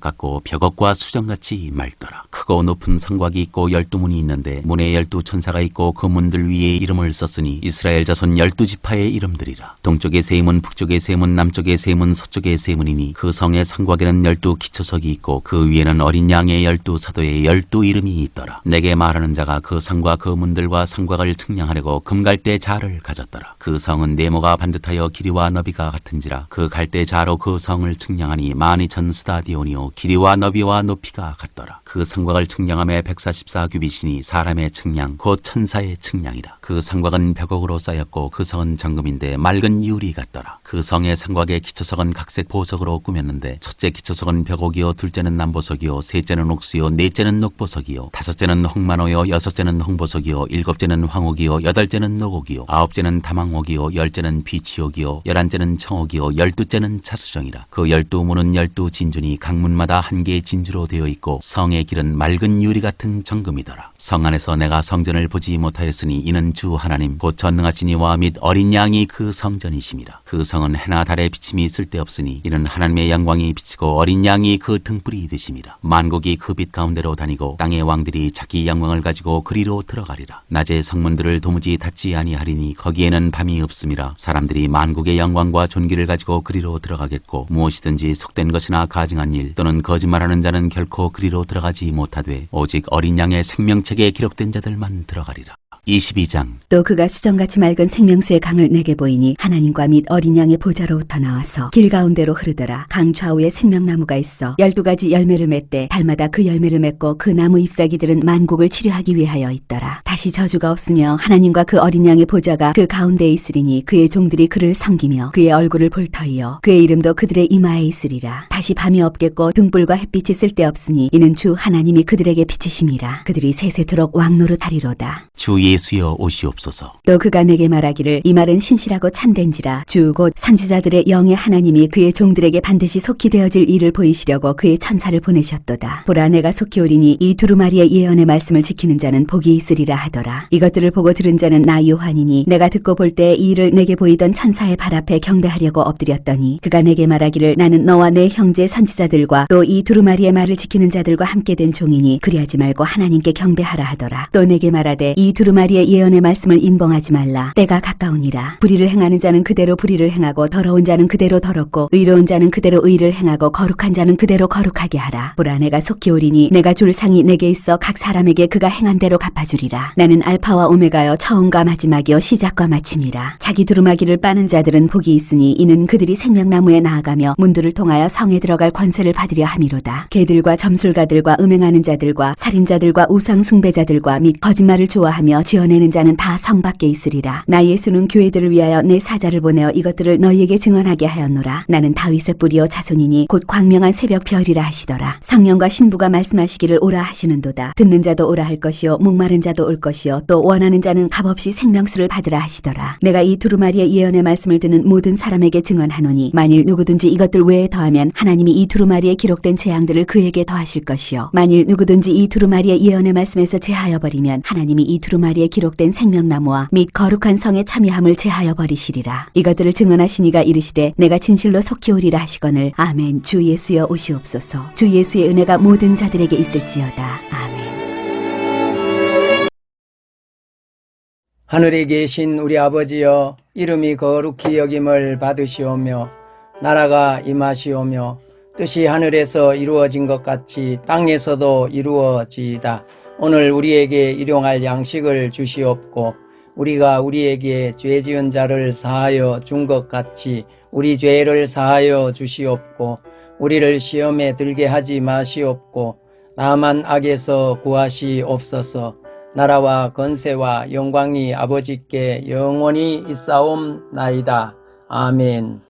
같고 벽옥과 수정같이 맑더라. 크고 높은 성곽이 있고 12문이 있는데 문에 12 천사가 있고 그 문들 위에 이름을 썼으니 이스라엘 자손 12지파의 이름들이라. 동쪽의 세 문 북쪽의 동쪽의 세문, 남쪽의 세문, 서쪽의 세문이니 그 성의 상곽에는 12 기초석이 있고 그 위에는 어린 양의 12 사도의 12 이름이 있더라. 내게 말하는 자가 그 성과 그 문들과 상곽을 측량하려고 금갈대 자를 가졌더라. 그 성은 네모가 반듯하여 길이와 너비가 같은지라 그 갈대 자로 그 성을 측량하니 12,000 스타디온이요 길이와 너비와 높이가 같더라. 그 상곽을 측량함에 144규빗이니 사람의 측량 곧 천사의 측량이라. 그 상곽은 벽옥으로 쌓였고 그 성은 정금인데 맑은 유리 같더라. 그 성의 상곽의 기초석은 각색 보석으로 꾸몄는데 첫째 기초석은 벽옥이요 둘째는 남보석이요 셋째는 옥수요 넷째는 녹보석이요 다섯째는 홍만호요 여섯째는 홍보석이요 일곱째는 황옥이요 여덟째는 녹옥이요 아홉째는 다망옥이요 열째는 비치옥이요 열한째는 청옥이요 열두째는 차수정이라. 그 12문은 12진주니 각 문마다 한 개의 진주로 되어 있고 성의 길은 맑은 유리 같은 정금이더라. 성 안에서 내가 성전을 보지 못하였으니 이는 주 하나님 곧 전능하신 이와 및 어린 양이 그 성전이심이라. 그 성은 해나 달의 비침이 쓸데없으니 이는 하나님의 영광이 비치고 어린 양이 그 등불이 되심이라. 만국이 그 빛 가운데로 다니고 땅의 왕들이 자기 영광을 가지고 그리로 들어가리라. 낮에 성문들을 도무지 닫지 아니하리니 거기에는 밤이 없음이라. 사람들이 만국의 영광과 존귀를 가지고 그리로 들어가겠고 무엇이든지 속된 것이나 가증한 일 또는 거짓말하는 자는 결코 그리로 들어가지 못하되 오직 어린 양의 생명책에 기록된 자들만 들어가리라. 22장. 또 그가 수정같이 맑은 생명수의 강을 내게 보이니 하나님과 및 어린 양의 보좌로부터 나와서 길 가운데로 흐르더라. 강 좌우에 생명나무가 있어 12가지 열매를 맺되 달마다 그 열매를 맺고 그 나무 잎사귀들은 만국을 치료하기 위하여 있더라. 다시 저주가 없으며 하나님과 그 어린 양의 보좌가 그 가운데에 있으리니 그의 종들이 그를 섬기며 그의 얼굴을 볼 터이요 그의 이름도 그들의 이마에 있으리라. 다시 밤이 없겠고 등불과 햇빛이 쓸데없으니 이는 주 하나님이 그들에게 비치심이라. 그들이 세세토록 왕노릇하리로다. 주 예수여 오시옵소서. 또 그가 내게 말하기를 이 말은 신실하고 참된지라. 주 곧 선지자들의 영의 하나님이 그의 종들에게 반드시 속히 되어질 일을 보이시려고 그의 천사를 보내셨도다. 보라 내가 속히 오리니 이 두루마리의 예언의 말씀을 지키는 자는 복이 있으리라 하더라. 이것들을 보고 들은 자는 나 요한이니 내가 듣고 볼 때 이 일을 내게 보이던 천사의 발 앞에 경배하려고 엎드렸더니 그가 내게 말하기를 나는 너와 내 형제 선지자들과 또 이 두루마리의 말을 지키는 자들과 함께 된 종이니 그리하지 말고 하나님께 경배하라 하더라. 또 내게 말하되 이 두루마리의 예언의 말씀을 인봉하지 말라. 때가 가까우니라. 불의를 행하는 자는 그대로 불의를 행하고 더러운 자는 그대로 더럽고 의로운 자는 그대로 의를 행하고 거룩한 자는 그대로 거룩하게 하라. 보라 내가 속히 오리니 내가 줄 상이 내게 있어 각 사람에게 그가 행한 대로 갚아주리라. 나는 알파와 오메가여 처음과 마지막이요 시작과 마침이라. 자기 두루마기를 빠는 자들은 복이 있으니 이는 그들이 생명나무에 나아가며 문들을 통하여 성에 들어갈 권세를 받으려 함이로다. 개들과 점술가들과 음행하는 자들과 살인자들과 우상 숭배자들과 및 거짓말을 좋아하며 지어내는 자는 다 성 밖에 있으리라. 나 예수는 교회들을 위하여 내 사자를 보내어 이것들을 너희에게 증언하게 하였노라. 나는 다윗의 뿌리요 자손이니 곧 광명한 새벽 별이라 하시더라. 성령과 신부가 말씀하시기를 오라 하시는도다. 듣는 자도 오라 할 것이요 목마른 자도 올 것이요 또 원하는 자는 값없이 생명수를 받으라 하시더라. 내가 이 두루마리의 예언의 말씀을 듣는 모든 사람에게 증언하노니 만일 누구든지 이것들 외에 더하면 하나님이 이 두루마리에 기록된 재앙들을 그에게 더하실 것이요 만일 누구든지 이 두루마리의 예언의 말씀에서 제하여 버리면 하나님이 이 두루마리에 기록된 생명나무와 및 거룩한 성의 참여함을 제하여 버리시리라. 이것들을 증언하시니가 이르시되 내가 진실로 속히 오리라 하시거늘 아멘. 주 예수여 오시옵소서. 주 예수의 은혜가 모든 자들에게 있을지어다. 아멘. 하늘에 계신 우리 아버지여 이름이 거룩히 여김을 받으시오며 나라가 임하시오며 뜻이 하늘에서 이루어진 것 같이 땅에서도 이루어지이다. 오늘 우리에게 일용할 양식을 주시옵고 우리가 우리에게 죄 지은 자를 사하여 준 것 같이 우리 죄를 사하여 주시옵고 우리를 시험에 들게 하지 마시옵고 다만 악에서 구하시옵소서. 나라와 권세와 영광이 아버지께 영원히 있사옵나이다. 아멘.